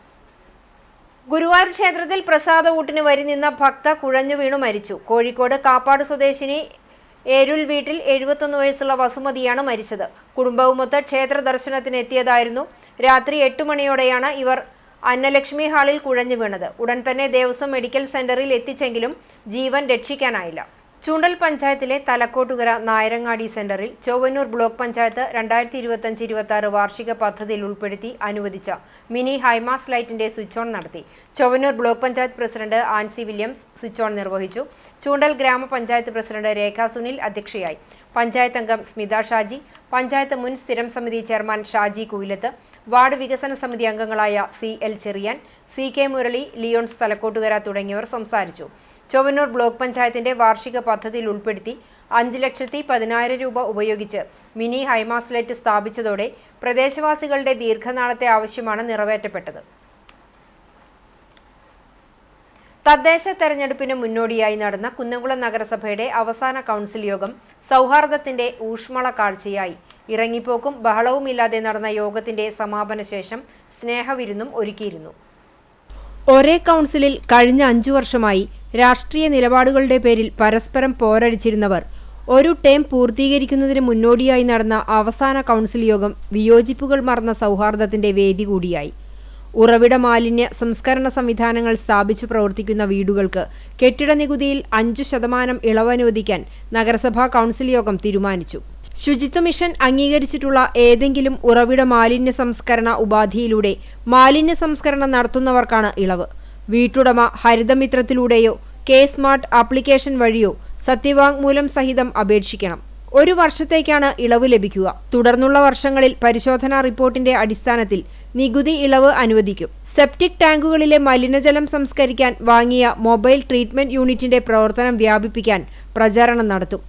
ഗുരുവായൂർ ക്ഷേത്രത്തിൽ പ്രസാദ ഊട്ടിന് വരി നിന്ന ഭക്ത കുഴഞ്ഞു വീണു മരിച്ചു. കോഴിക്കോട് കാപ്പാട് സ്വദേശിനി ഏരുൽ വീട്ടിൽ 71 വയസ്സുള്ള വസുമതിയാണ് മരിച്ചത്. കുടുംബവുമൊത്ത് ക്ഷേത്ര ദർശനത്തിന് എത്തിയതായിരുന്നു. രാത്രി 8 മണിയോടെയാണ് ഇവർ അന്നലക്ഷ്മി ഹാളിൽ കുഴഞ്ഞു വീണത്. ഉടൻ തന്നെ ദേവസ്വം മെഡിക്കൽ സെന്ററിൽ എത്തിച്ചെങ്കിലും ജീവൻ രക്ഷിക്കാനായില്ല. ചൂണ്ടൽ പഞ്ചായത്തിലെ തലക്കോട്ടുകര നായരങ്ങാടി സെന്ററിൽ ചൊവ്വന്നൂർ ബ്ലോക്ക് പഞ്ചായത്ത് 2025-26 വാർഷിക പദ്ധതിയിൽ ഉൾപ്പെടുത്തി അനുവദിച്ച മിനി ഹൈമാസ് ലൈറ്റിന്റെ സ്വിച്ച് ഓൺ നടത്തി. Chowwannur block panchayat president Ancy Williams switch on നിർവഹിച്ചു. ചൂണ്ടൽ ഗ്രാമപഞ്ചായത്ത് പ്രസിഡന്റ് രേഖ സുനിൽ അധ്യക്ഷയായി. പഞ്ചായത്ത് അംഗം സ്മിത ഷാജി, പഞ്ചായത്ത് മുൻ സ്ഥിരം സമിതി ചെയർമാൻ ഷാജി കുയിലത്ത്, വാർഡ് വികസന സമിതി അംഗങ്ങളായ CL ചെറിയാൻ, CK മുരളി, ലിയോൺസ് തലക്കോട്ടുകര തുടങ്ങിയവർ സംസാരിച്ചു. ചൊവ്വന്നൂർ ബ്ലോക്ക് പഞ്ചായത്തിന്റെ വാർഷിക പദ്ധതിയിൽ ഉൾപ്പെടുത്തി 5,10,000 രൂപ ഉപയോഗിച്ച് മിനി ഹൈമാസ് ലൈറ്റ് സ്ഥാപിച്ചതോടെ പ്രദേശവാസികളുടെ ദീർഘനാളത്തെ ആവശ്യമാണ് നിറവേറ്റപ്പെട്ടത്. തദ്ദേശ തെരഞ്ഞെടുപ്പിന് മുന്നോടിയായി നടന്ന കുന്നംകുളം നഗരസഭയുടെ അവസാന കൗൺസിൽ യോഗം സൗഹാർദ്ദത്തിന്റെ ഊഷ്മള കാഴ്ചയായി. ഇറങ്ങിപ്പോക്കും ബഹളവുമില്ലാതെ നടന്ന യോഗത്തിന്റെ സമാപന ശേഷം സ്നേഹവിരുന്നും ഒരുക്കിയിരുന്നു. ഒരേ കൗൺസിലിൽ കഴിഞ്ഞ 5 വർഷമായി രാഷ്ട്രീയ നിലപാടുകളുടെ പേരിൽ പരസ്പരം പോരടിച്ചിരുന്നവർ ഒരു ടേം പൂർത്തീകരിക്കുന്നതിന് മുന്നോടിയായി നടന്ന അവസാന കൗൺസിൽ യോഗം വിയോജിപ്പുകൾ മറന്ന സൗഹാർദ്ദത്തിന്റെ വേദി കൂടിയായി. ഉറവിട മാലിന്യ സംസ്കരണ സംവിധാനങ്ങൾ സ്ഥാപിച്ചു പ്രവർത്തിക്കുന്ന വീടുകൾക്ക് കെട്ടിട നികുതിയിൽ 5% ഇളവ് അനുവദിക്കാൻ നഗരസഭാ കൗൺസിൽ യോഗം തീരുമാനിച്ചു. ശുചിത്വ മിഷൻ അംഗീകരിച്ചിട്ടുള്ള ഏതെങ്കിലും ഉറവിട മാലിന്യ സംസ്കരണ ഉപാധിയിലൂടെ മാലിന്യ സംസ്കരണം നടത്തുന്നവർക്കാണ് ഇളവ്. വീട്ടുടമ ഹരിതമിത്രത്തിലൂടെയോ കെ-സ്മാർട്ട് ആപ്ലിക്കേഷൻ വഴിയോ സത്യവാങ്മൂലം സഹിതം അപേക്ഷിക്കണം. 1 വർഷത്തേക്കാണ് ഇളവ് ലഭിക്കുക. തുടർന്നുള്ള വർഷങ്ങളിൽ പരിശോധനാ റിപ്പോർട്ടിന്റെ അടിസ്ഥാനത്തിൽ നികുതി ഇളവ് അനുവദിക്കും. സെപ്റ്റിക് ടാങ്കുകളിലെ മലിനജലം സംസ്കരിക്കാൻ വാങ്ങിയ മൊബൈൽ ട്രീറ്റ്മെന്റ് യൂണിറ്റിന്റെ പ്രവർത്തനം വ്യാപിപ്പിക്കാൻ പ്രചാരണം നടത്തും.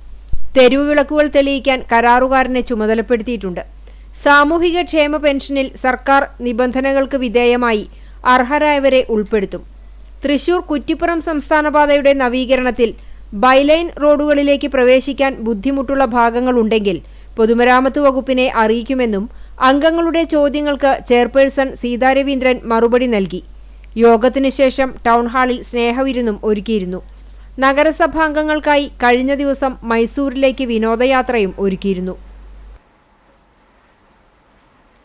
തെരുവ് വിളക്കുകൾ തെളിയിക്കാൻ കരാറുകാരനെ ചുമതലപ്പെടുത്തിയിട്ടുണ്ട്. സാമൂഹിക ക്ഷേമ പെൻഷനിൽ സർക്കാർ നിബന്ധനകൾക്ക് വിധേയമായി അർഹരായവരെ ഉൾപ്പെടുത്തും. തൃശൂർ കുറ്റിപ്പുറം സംസ്ഥാനപാതയുടെ നവീകരണത്തിൽ ബൈലൈൻ റോഡുകളിലേക്ക് പ്രവേശിക്കാൻ ബുദ്ധിമുട്ടുള്ള ഭാഗങ്ങളുണ്ടെങ്കിൽ പൊതുമരാമത്ത് വകുപ്പിനെ അറിയിക്കുമെന്നും അംഗങ്ങളുടെ ചോദ്യങ്ങൾക്ക് ചെയർപേഴ്സൺ സീതാ രവീന്ദ്രൻ മറുപടി നൽകി. യോഗത്തിനു ശേഷം ടൗൺഹാളിൽ സ്നേഹവിരുന്നും ഒരുക്കിയിരുന്നു. നഗരസഭാംഗങ്ങൾക്കായി കഴിഞ്ഞ ദിവസം മൈസൂരിലേക്ക് വിനോദയാത്രയും ഒരുക്കിയിരുന്നു.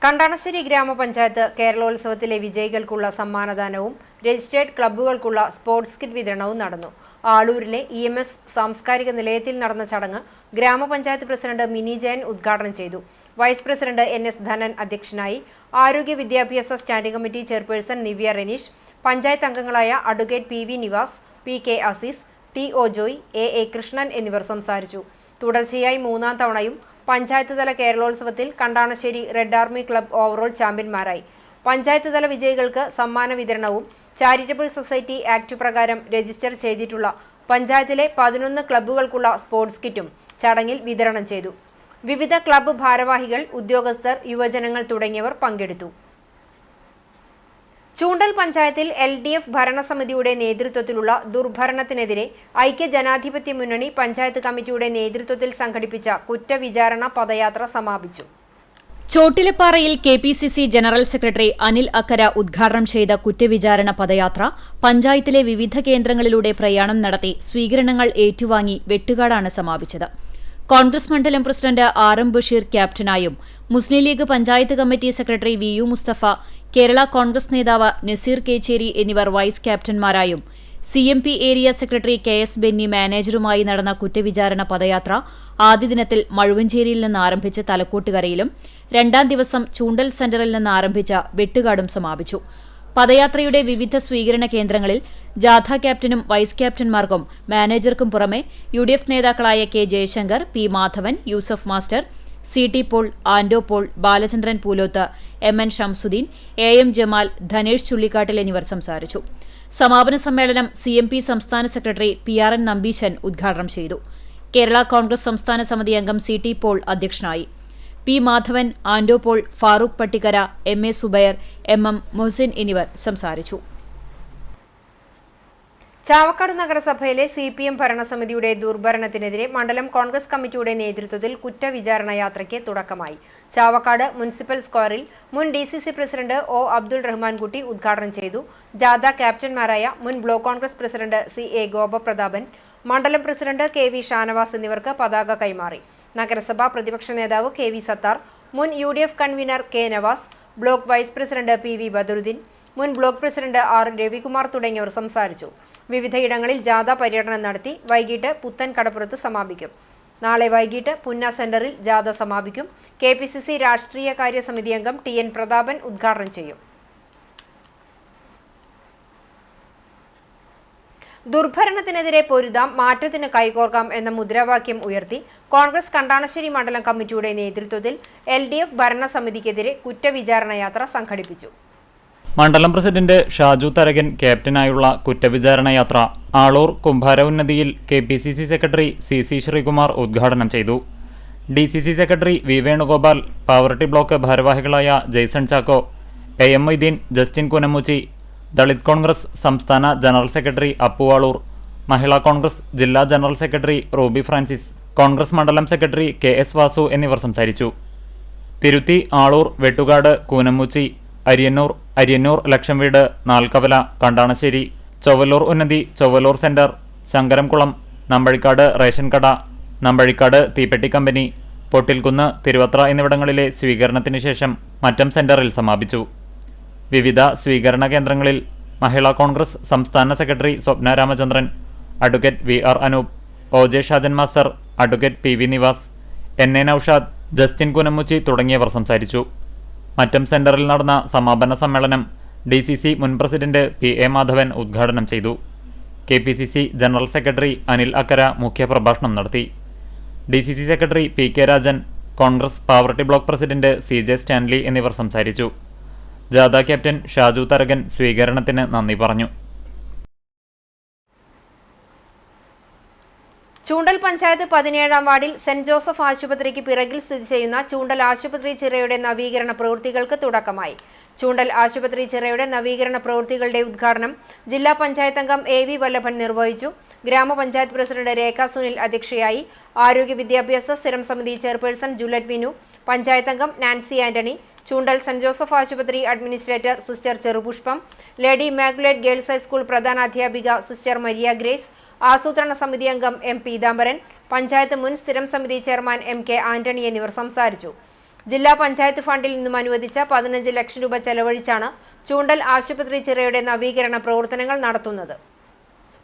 കണ്ടാണശ്ശേരി ഗ്രാമപഞ്ചായത്ത് കേരളോത്സവത്തിലെ വിജയികൾക്കുള്ള സമ്മാനദാനവും രജിസ്ട്രേഡ് ക്ലബ്ബുകൾക്കുള്ള സ്പോർട്സ് കിറ്റ് വിതരണവും നടന്നു. ആളൂരിലെ EMS സാംസ്കാരിക നിലയത്തിൽ നടന്ന ചടങ്ങ് ഗ്രാമപഞ്ചായത്ത് പ്രസിഡന്റ് മിനി ജയൻ ഉദ്ഘാടനം ചെയ്തു. വൈസ് പ്രസിഡന്റ് NS ധനൻ അധ്യക്ഷനായി. ആരോഗ്യ വിദ്യാഭ്യാസ standing committee chairperson Nivya Reneesh, panchayat അംഗങ്ങളായ advocate PV Nivas, PK Azeez, TO Joy, AA Krishnan എന്നിവർ സംസാരിച്ചു. തുടർച്ചയായി 3ാം തവണയും പഞ്ചായത്ത് തല കേരളോത്സവത്തിൽ Kandanassery red army club overall ചാമ്പ്യന്മാരായി. പഞ്ചായത്ത് തല വിജയികൾക്ക് സമ്മാന വിതരണവും ചാരിറ്റബിൾ സൊസൈറ്റി ആക്ട് പ്രകാരം രജിസ്റ്റർ ചെയ്തിട്ടുള്ള പഞ്ചായത്തിലെ 11 ക്ലബ്ബുകൾക്കുള്ള സ്പോർട്സ് കിറ്റും ചടങ്ങിൽ വിതരണം ചെയ്തു. വിവിധ ക്ലബ്ബ് ഭാരവാഹികൾ, ഉദ്യോഗസ്ഥർ, യുവജനങ്ങൾ തുടങ്ങിയവർ പങ്കെടുത്തു. ചൂണ്ടൽ പഞ്ചായത്തിൽ LDF ഭരണസമിതിയുടെ നേതൃത്വത്തിലുള്ള ദുർഭരണത്തിനെതിരെ ഐക്യജനാധിപത്യ മുന്നണി പഞ്ചായത്ത് കമ്മിറ്റിയുടെ നേതൃത്വത്തിൽ സംഘടിപ്പിച്ച കുറ്റവിചാരണ പദയാത്ര സമാപിച്ചു. ചോട്ടിലപ്പാറയിൽ KPCC ജനറൽ സെക്രട്ടറി അനിൽ അക്കര ഉദ്ഘാടനം ചെയ്ത കുറ്റവിചാരണ പദയാത്ര പഞ്ചായത്തിലെ വിവിധ കേന്ദ്രങ്ങളിലൂടെ പ്രയാണം നടത്തി സ്വീകരണങ്ങൾ ഏറ്റുവാങ്ങി വെട്ടുകാടാണ് സമാപിച്ചത്. കോൺഗ്രസ് മണ്ഡലം പ്രസിഡന്റ് RM ബഷീർ ക്യാപ്റ്റനായും Muslim League panchayat committee secretary VU Musthafa, Kerala Congress നേതാവ് നസീർ കേച്ചേരി എന്നിവർ വൈസ് ക്യാപ്റ്റന്മാരായും CMP area secretary KS Benny മാനേജറുമായി നടന്ന കുറ്റവിചാരണ പദയാത്ര ആദ്യ ദിനത്തിൽ മഴുവഞ്ചേരിയിൽ നിന്ന് ആരംഭിച്ച് തലക്കോട്ടുകരയിലും 2ാം ദിവസം ചൂണ്ടൽ സെന്ററിൽ നിന്ന് ആരംഭിച്ച വെട്ടുകാടും സമാപിച്ചു. പദയാത്രയുടെ വിവിധ സ്വീകരണ കേന്ദ്രങ്ങളിൽ ജാഥ ക്യാപ്റ്റനും വൈസ് ക്യാപ്റ്റന്മാർക്കും മാനേജർക്കും പുറമെ UDF നേതാക്കളായ K Jayashankar, P Madhavan, Yusuf master, CT Paul, Ando Paul, Balachandran Poolothu, MN Shamsuddin, AM Jamal, Dhanesh Chullikkattil എന്നിവർ സംസാരിച്ചു. സമാപന സമ്മേളനം CMP സംസ്ഥാന സെക്രട്ടറി PRN നമ്പീശൻ ഉദ്ഘാടനം ചെയ്തു. കേരള കോൺഗ്രസ് സംസ്ഥാന സമിതി അംഗം CT പോൾ അധ്യക്ഷനായി. P Madhavan, Ando Paul, Farooq Pattikkara, MA Zubair, MM Mohsin എന്നിവർ സംസാരിച്ചു. ചാവക്കാട് നഗരസഭയിലെ CPM ഭരണസമിതിയുടെ ദുർഭരണത്തിനെതിരെ മണ്ഡലം കോൺഗ്രസ് കമ്മിറ്റിയുടെ നേതൃത്വത്തിൽ കുറ്റവിചാരണ യാത്രയ്ക്ക് തുടക്കമായി. ചാവക്കാട് മുനിസിപ്പൽ സ്ക്വയറിൽ മുൻ DCC president O Abdul Rahman കുട്ടി ഉദ്ഘാടനം ചെയ്തു. ജാഥ ക്യാപ്റ്റന്മാരായ മുൻ block Congress president CA Gopaprathapan, മണ്ഡലം പ്രസിഡന്റ് KV ഷാനവാസ് എന്നിവർക്ക് പതാക കൈമാറി. നഗരസഭാ പ്രതിപക്ഷ നേതാവ് KV സത്താർ, മുൻ UDF convener K Navas, block vice president PV Badaruddin, മുൻ ബ്ലോക്ക് പ്രസിഡന്റ് R രവികുമാർ തുടങ്ങിയവർ സംസാരിച്ചു. വിവിധയിടങ്ങളിൽ ജാഥ പര്യടനം നടത്തി. വൈകിട്ട് പുത്തൻ കടപ്പുറത്ത് സമാപിക്കും. നാളെ വൈകിട്ട് പുന്ന സെന്ററിൽ ജാഥ സമാപിക്കും. KPCC രാഷ്ട്രീയകാര്യ സമിതി അംഗം TN പ്രതാപൻ ഉദ്ഘാടനം ചെയ്യും. ദുർഭരണത്തിനെതിരെ പൊരുതാം, മാറ്റത്തിന് കൈകോർക്കാം എന്ന മുദ്രാവാക്യം ഉയർത്തി കോൺഗ്രസ് കണ്ടാണശ്ശേരി മണ്ഡലം കമ്മിറ്റിയുടെ നേതൃത്വത്തിൽ LDF ഭരണസമിതിക്കെതിരെ കുറ്റവിചാരണ യാത്ര സംഘടിപ്പിച്ചു. മണ്ഡലം പ്രസിഡന്റ് ഷാജു തരകൻ ക്യാപ്റ്റനായുള്ള കുറ്റവിചാരണ യാത്ര ആളൂർ കുംഭാര ഉന്നതിയിൽ KPCC സെക്രട്ടറി CC ശ്രീകുമാർ ഉദ്ഘാടനം ചെയ്തു. DCC secretary V Venugopal, Pavaratty block ഭാരവാഹികളായ ജെയ്സൺ ചാക്കോ, AM മൊയ്തീൻ, ജസ്റ്റിൻ കുനമുച്ചി, ദളിത് കോൺഗ്രസ് സംസ്ഥാന ജനറൽ സെക്രട്ടറി അപ്പുവാളൂർ, മഹിളാ കോൺഗ്രസ് ജില്ലാ general secretary Ruby Francis, Congress മണ്ഡലം സെക്രട്ടറി KS വാസു എന്നിവർ സംസാരിച്ചു. തിരുത്തി, ആളൂർ, വെട്ടുകാട്, കൂനമ്മൂച്ചി, അരിയന്നൂർ ലക്ഷംവീട്, നാൽക്കവല, കണ്ടാണശ്ശേരി, ചൊവ്വലൂർ ഉന്നതി, ചൊവ്വലൂർ സെന്റർ, ശങ്കരംകുളം, നമ്പഴിക്കാട് റേഷൻ കട, നമ്പഴിക്കാട് തീപ്പെട്ടി കമ്പനി, പൊട്ടിൽക്കുന്ന്, തിരുവത്ര എന്നിവിടങ്ങളിലെ സ്വീകരണത്തിന് ശേഷം മറ്റം സെന്ററിൽ സമാപിച്ചു. വിവിധ സ്വീകരണ കേന്ദ്രങ്ങളിൽ മഹിളാ കോൺഗ്രസ് സംസ്ഥാന secretary Swapna Ramachandran, advocate VR Anoop, OJ Shajan master, advocate PV Nivas, NA Noushad, Justin Kunamuchi തുടങ്ങിയവർ സംസാരിച്ചു. മറ്റം സെന്ററിൽ നടന്ന സമാപന സമ്മേളനം DCC മുൻ പ്രസിഡന്റ് PA മാധവൻ ഉദ്ഘാടനം ചെയ്തു. KPCC ജനറൽ സെക്രട്ടറി അനിൽ അക്കര മുഖ്യപ്രഭാഷണം നടത്തി. DCC secretary PK Rajan, Congress Pavaratty block president CJ Stanley എന്നിവർ സംസാരിച്ചു. ജാഥ ക്യാപ്റ്റൻ ഷാജു തരകൻ സ്വീകരണത്തിന് നന്ദി പറഞ്ഞു. ചൂണ്ടൽ പഞ്ചായത്ത് 17-ാം വാർഡിൽ സെന്റ് ജോസഫ് ആശുപത്രിക്ക് പിറകിൽ സ്ഥിതി ചെയ്യുന്ന ചൂണ്ടൽ ആശുപത്രി ചിറയുടെ നവീകരണ പ്രവൃത്തികൾക്ക് തുടക്കമായി. ചൂണ്ടൽ ആശുപത്രി ചിറയുടെ നവീകരണ പ്രവൃത്തികളുടെ ഉദ്ഘാടനം ജില്ലാ പഞ്ചായത്ത് അംഗം AV വല്ലഭൻ നിർവഹിച്ചു. ഗ്രാമപഞ്ചായത്ത് പ്രസിഡന്റ് രേഖ സുനിൽ അധ്യക്ഷയായി. ആരോഗ്യ വിദ്യാഭ്യാസ സ്ഥിരം സമിതി ചെയർപേഴ്സൺ ജുലറ്റ് വിനു, പഞ്ചായത്ത് അംഗം Nancy Antony, Choondal saint Joseph ആശുപത്രി administrator sister Cherupushpam, lady immaculate girls high school പ്രധാനാധ്യാപിക സിസ്റ്റർ മരിയ ഗ്രേസ്, ആസൂത്രണ സമിതി അംഗം M പീതാംബരൻ, പഞ്ചായത്ത് മുൻ സ്ഥിരം സമിതി ചെയർമാൻ MK ആന്റണി എന്നിവർ സംസാരിച്ചു. ജില്ലാ പഞ്ചായത്ത് ഫണ്ടിൽ നിന്നും അനുവദിച്ച 15 ലക്ഷം രൂപ ചെലവഴിച്ചാണ് ചൂണ്ടൽ ആശുപത്രി ചിറയുടെ നവീകരണ പ്രവർത്തനങ്ങൾ നടത്തുന്നത്.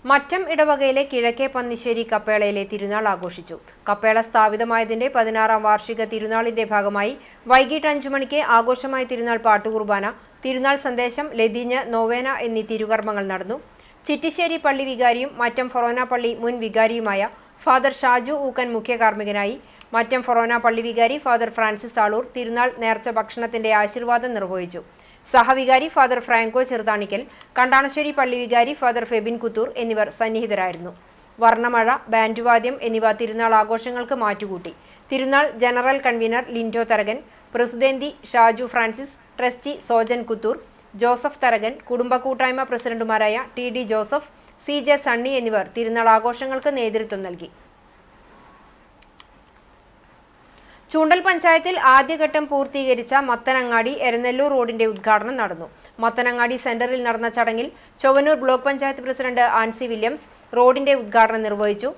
മറ്റം ഇടവകയിലെ കിഴക്കേ പന്നിശ്ശേരി കപ്പേളയിലെ തിരുനാൾ ആഘോഷിച്ചു. കപ്പേള സ്ഥാപിതമായതിന്റെ 16-ാം വാർഷിക തിരുനാളിന്റെ ഭാഗമായി വൈകിട്ട് 5 മണിക്ക് ആഘോഷമായ തിരുനാൾ പാട്ടുകുർബാന, തിരുനാൾ സന്ദേശം, ലതീഞ്ഞ്, നോവേന എന്നീ തിരുകർമ്മങ്ങൾ നടന്നു. ചിറ്റിശ്ശേരി പള്ളി വികാരിയും മറ്റം ഫൊറോന പള്ളി മുൻ വികാരിയുമായ ഫാദർ ഷാജു ഊക്കൻ മുഖ്യ കാർമ്മികനായി. മറ്റം ഫൊറോന പള്ളി വികാരി ഫാദർ ഫ്രാൻസിസ് ആളൂർ തിരുനാൾ നേർച്ച ഭക്ഷണത്തിന്റെ ആശീർവാദം നിർവഹിച്ചു. സഹവികാരി ഫാദർ ഫ്രാങ്കോ ചെറുതാണിക്കൽ, കണ്ടാണശ്ശേരി പള്ളി വികാരി ഫാദർ ഫെബിൻ കുത്തൂർ എന്നിവർ സന്നിഹിതരായിരുന്നു. വർണ്ണമഴ, ബാൻഡുവാദ്യം എന്നിവ തിരുനാൾ ആഘോഷങ്ങൾക്ക് മാറ്റുകൂട്ടി. തിരുനാൾ general convener Lindo Tharakan, president Shaju Francis, trustee Sojan Kuthur, Joseph Tharakan, കുടുംബ കൂട്ടായ്മ പ്രസിഡന്റുമാരായ TD ജോസഫ്, CJ സണ്ണി എന്നിവർ തിരുനാൾ ആഘോഷങ്ങൾക്ക് നേതൃത്വം നൽകി. ചൂണ്ടൽ പഞ്ചായത്തിൽ ആദ്യഘട്ടം പൂർത്തീകരിച്ച മത്തനങ്ങാടി എരനെല്ലൂർ റോഡിന്റെ ഉദ്ഘാടനം നടന്നു. മത്തനങ്ങാടി സെന്ററിൽ നടന്ന ചടങ്ങിൽ Chowwannur block panchayat president Ancy Williams റോഡിന്റെ ഉദ്ഘാടനം നിർവഹിച്ചു.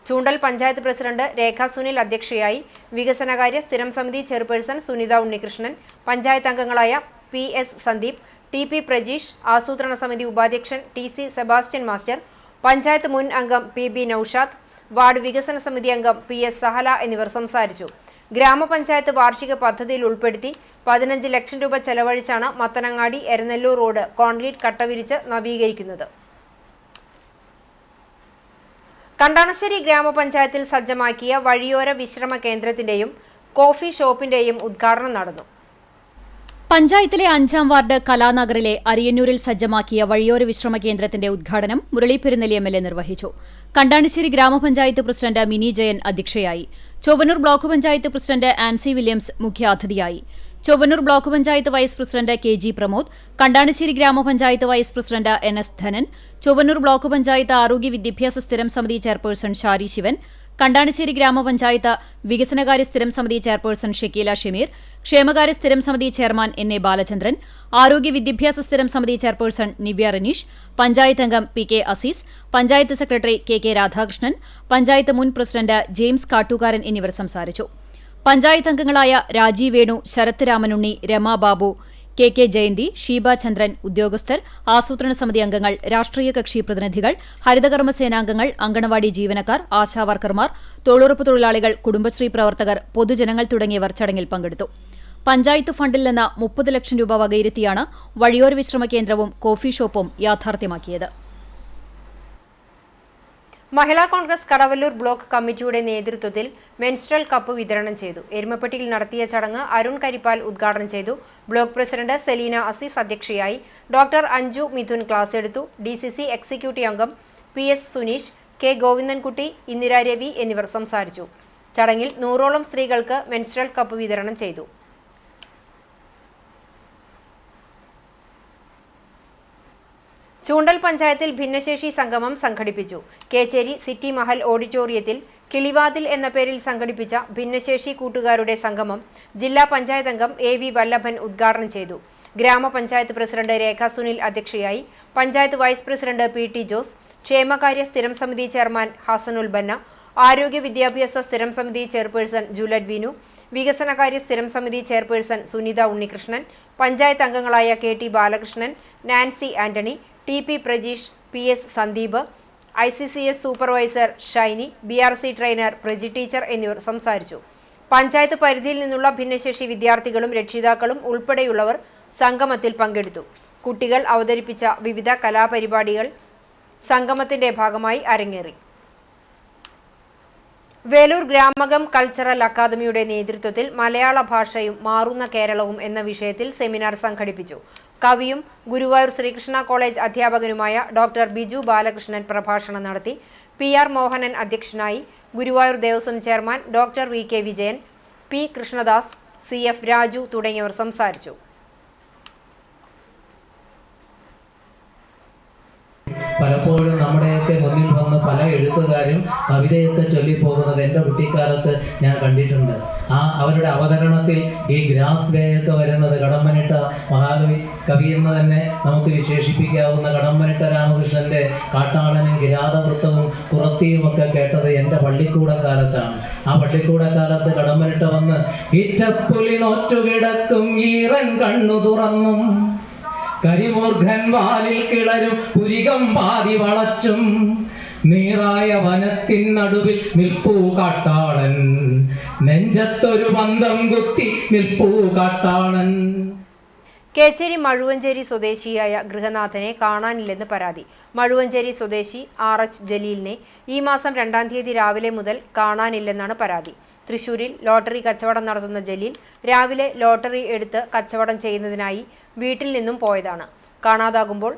ചൂണ്ടൽ പഞ്ചായത്ത് പ്രസിഡന്റ് രേഖ സുനിൽ അധ്യക്ഷയായി. വികസനകാര്യ സ്ഥിരം സമിതി ചെയർപേഴ്സൺ സുനിത ഉണ്ണികൃഷ്ണൻ, പഞ്ചായത്ത് അംഗങ്ങളായ PS സന്ദീപ്, TP പ്രജീഷ്, ആസൂത്രണ സമിതി ഉപാധ്യക്ഷൻ TC സെബാസ്റ്റ്യൻ മാസ്റ്റർ, പഞ്ചായത്ത് മുൻ അംഗം PB നൌഷാദ്, വാർഡ് വികസന സമിതി അംഗം PS സഹല എന്നിവർ സംസാരിച്ചു. ഗ്രാമപഞ്ചായത്ത് വാർഷിക പദ്ധതിയിൽ ഉൾപ്പെടുത്തി 15 ലക്ഷം രൂപ ചെലവഴിച്ചാണ് മത്തനങ്ങാടി എരനെല്ലൂർ റോഡ് കോൺക്രീറ്റ് കട്ട വിരിച്ച് നവീകരിക്കുന്നത്. കണ്ടാണശ്ശേരി ഗ്രാമപഞ്ചായത്തിൽ സജ്ജമാക്കിയ വഴിയോര വിശ്രമ കേന്ദ്രത്തിന്റെയും കോഫി ഷോപ്പിന്റെയും ഉദ്ഘാടനം നടന്നു. പഞ്ചായത്തിലെ 5-ാം വാർഡ് കലാനഗറിലെ അരിയന്നൂരിൽ സജ്ജമാക്കിയ വഴിയോര വിശ്രമ കേന്ദ്രത്തിന്റെ ഉദ്ഘാടനം മുരളി പെരുന്നെല്ലി MLA നിർവഹിച്ചു. കണ്ടാണശ്ശേരി ഗ്രാമപഞ്ചായത്ത് പ്രസിഡന്റ് മിനി ജയൻ അധ്യക്ഷയായി. Chovvannur block panchayat president Ancy Williams മുഖ്യാതിഥിയായി. Chovvannur block panchayat vice president KG Pramod, Kandanassery ഗ്രാമപഞ്ചായത്ത് vice president NS Dhanan, Chovvannur block panchayat ആരോഗ്യ വിദ്യാഭ്യാസ സ്ഥിരം സമിതി ചെയർപേഴ്സൺ ഷാരി ശിവൻ, കണ്ടാണശ്ശേരി ഗ്രാമപഞ്ചായത്ത് വികസനകാര്യ സ്ഥിരം സമിതി ചെയർപേഴ്സൺ ഷക്കീല ഷമീർ, ക്ഷേമകാര്യ സ്ഥിരം സമിതി ചെയർമാൻ NA ബാലചന്ദ്രൻ, ആരോഗ്യ വിദ്യാഭ്യാസ സ്ഥിരം സമിതി ചെയർപേഴ്സൺ നിവ്യ റനീഷ്, പഞ്ചായത്ത് അംഗം PK Azeez, panchayat secretary KK Radhakrishnan, panchayat മുൻ പ്രസിഡന്റ് ജെയിംസ് കാട്ടുകാരൻ എന്നിവർ സംസാരിച്ചു. പഞ്ചായത്ത് അംഗങ്ങളായ രാജീവ് വേണു, ശരത് രാമനുണ്ണി, രമ ബാബു, KK ജയന്തി, ഷീബ ചന്ദ്രൻ, ഉദ്യോഗസ്ഥർ, ആസൂത്രണ സമിതി അംഗങ്ങൾ, രാഷ്ട്രീയ കക്ഷി പ്രതിനിധികൾ, ഹരിതകർമ്മ സേനാംഗങ്ങൾ, അങ്കണവാടി ജീവനക്കാർ, ആശാവർക്കർമാർ, തൊഴിലുറപ്പ് തൊഴിലാളികൾ, കുടുംബശ്രീ പ്രവർത്തകർ, പൊതുജനങ്ങൾ തുടങ്ങിയവർ ചടങ്ങിൽ പങ്കെടുത്തു. പഞ്ചായത്ത് ഫണ്ടിൽ നിന്ന് 30 ലക്ഷം രൂപ വകയിരുത്തിയാണ് വഴിയോര വിശ്രമ കേന്ദ്രവും കോഫി ഷോപ്പും യാഥാർത്ഥ്യമാക്കിയത്. മഹിളാ കോൺഗ്രസ് കടവല്ലൂർ ബ്ലോക്ക് കമ്മിറ്റിയുടെ നേതൃത്വത്തിൽ മെൻസ്ട്രൽ കപ്പ് വിതരണം ചെയ്തു. എരുമപ്പെട്ടിയിൽ നടത്തിയ ചടങ്ങ് അരുൺ കരിപ്പാൽ ഉദ്ഘാടനം ചെയ്തു. ബ്ലോക്ക് പ്രസിഡന്റ് സെലീന അസീസ് അധ്യക്ഷയായി. ഡോക്ടർ അഞ്ജു മിഥുൻ ക്ലാസ് എടുത്തു. DCC എക്സിക്യൂട്ടീവ് അംഗം PS സുനീഷ്, K ഗോവിന്ദൻകുട്ടി, ഇന്ദിര രവി എന്നിവർ സംസാരിച്ചു. ചടങ്ങിൽ 100ഓളം സ്ത്രീകൾക്ക് മെൻസ്ട്രൽ കപ്പ് വിതരണം ചെയ്തു. ചൂണ്ടൽ പഞ്ചായത്തിൽ ഭിന്നശേഷി സംഗമം സംഘടിപ്പിച്ചു. കേച്ചേരി സിറ്റി മഹൽ ഓഡിറ്റോറിയത്തിൽ കിളിവാതിൽ എന്ന പേരിൽ സംഘടിപ്പിച്ച ഭിന്നശേഷി കൂട്ടുകാരുടെ സംഗമം ജില്ലാ പഞ്ചായത്ത് അംഗം AV വല്ലഭൻ ഉദ്ഘാടനം ചെയ്തു. ഗ്രാമപഞ്ചായത്ത് പ്രസിഡന്റ് രേഖ സുനിൽ അധ്യക്ഷയായി. Panchayat vice president PT Jose, ക്ഷേമകാര്യ സ്ഥിരം സമിതി ചെയർമാൻ ഹസനുൽ ബന്ന, ആരോഗ്യ വിദ്യാഭ്യാസ സ്ഥിരം സമിതി ചെയർപേഴ്സൺ ജുലറ്റ് വിനു, വികസനകാര്യ സ്ഥിരം സമിതി ചെയർപേഴ്സൺ സുനിത ഉണ്ണികൃഷ്ണൻ, പഞ്ചായത്ത് അംഗങ്ങളായ KT Balakrishnan, Nancy Antony, TP Prajeesh, PS Sandeep, ICCS supervisor Shiny, BRC trainer Praji teacher എന്നിവർ സംസാരിച്ചു. പഞ്ചായത്ത് പരിധിയിൽ നിന്നുള്ള ഭിന്നശേഷി വിദ്യാർത്ഥികളും രക്ഷിതാക്കളും ഉൾപ്പെടെയുള്ളവർ സംഗമത്തിൽ പങ്കെടുത്തു. കുട്ടികൾ അവതരിപ്പിച്ച വിവിധ കലാപരിപാടികൾ സംഗമത്തിന്റെ ഭാഗമായി അരങ്ങേറി. വേലൂർ ഗ്രാമകം കൾച്ചറൽ അക്കാദമിയുടെ നേതൃത്വത്തിൽ മലയാള ഭാഷയും മാറുന്ന കേരളവും എന്ന വിഷയത്തിൽ സെമിനാർ സംഘടിപ്പിച്ചു. കവിയും ഗുരുവായൂർ ശ്രീകൃഷ്ണ കോളേജ് അധ്യാപകനുമായ ഡോക്ടർ ബിജു ബാലകൃഷ്ണൻ പ്രഭാഷണം നടത്തി. PR മോഹനൻ അധ്യക്ഷനായി. Guruvayur Devaswom chairman doctor VK Vijayan, P Krishnadas, CF Raju തുടങ്ങിയവർ സംസാരിച്ചു. പലപ്പോഴും നമ്മുടെയൊക്കെ മുന്നിൽ വന്ന് പല എഴുത്തുകാരും കവിതയൊക്കെ ചൊല്ലിപ്പോകുന്നത് എൻ്റെ കുട്ടിക്കാലത്ത് ഞാൻ കണ്ടിട്ടുണ്ട്. അവരുടെ അവതരണത്തിൽ ഈ ഗ്രാസ് വേയൊക്കെ വരുന്നത് കടമ്പനിട്ട കവി എന്ന് തന്നെ നമുക്ക് വിശേഷിപ്പിക്കാവുന്ന കടമ്പനിട്ട രാമകൃഷ്ണൻ്റെ കാട്ടാളനും കിരാതവൃത്തവും കുറത്തിയും ഒക്കെ കേട്ടത് എൻ്റെ പള്ളിക്കൂടക്കാലത്താണ്. ആ പള്ളിക്കൂടക്കാലത്ത് കടമ്പനിട്ട വന്ന് ഈറ്റപ്പുലി നോറ്റുകിടക്കും ഈറൻ കണ്ണു തുറന്നും കരിമൂർഖൻ വാലിൽ കിളരും പുരികം പാതി വളച്ചും നീറായ വനത്തിൻ നടുവിൽ നിൽപ്പൂ കാട്ടാളൻ, നെഞ്ചത്തൊരു പന്തം കുത്തി നിൽപ്പൂ കാട്ടാളൻ. കേച്ചേരി മഴുവഞ്ചേരി സ്വദേശിയായ ഗൃഹനാഥനെ കാണാനില്ലെന്ന് പരാതി. മഴുവഞ്ചേരി സ്വദേശി RH ജലീലിനെ ഈ മാസം 2-ാം തീയതി രാവിലെ മുതൽ കാണാനില്ലെന്നാണ് പരാതി. തൃശൂരിൽ ലോട്ടറി കച്ചവടം നടത്തുന്ന ജലീൽ രാവിലെ ലോട്ടറി എടുത്ത് കച്ചവടം ചെയ്യുന്നതിനായി വീട്ടിൽ നിന്നും പോയതാണ്. കാണാതാകുമ്പോൾ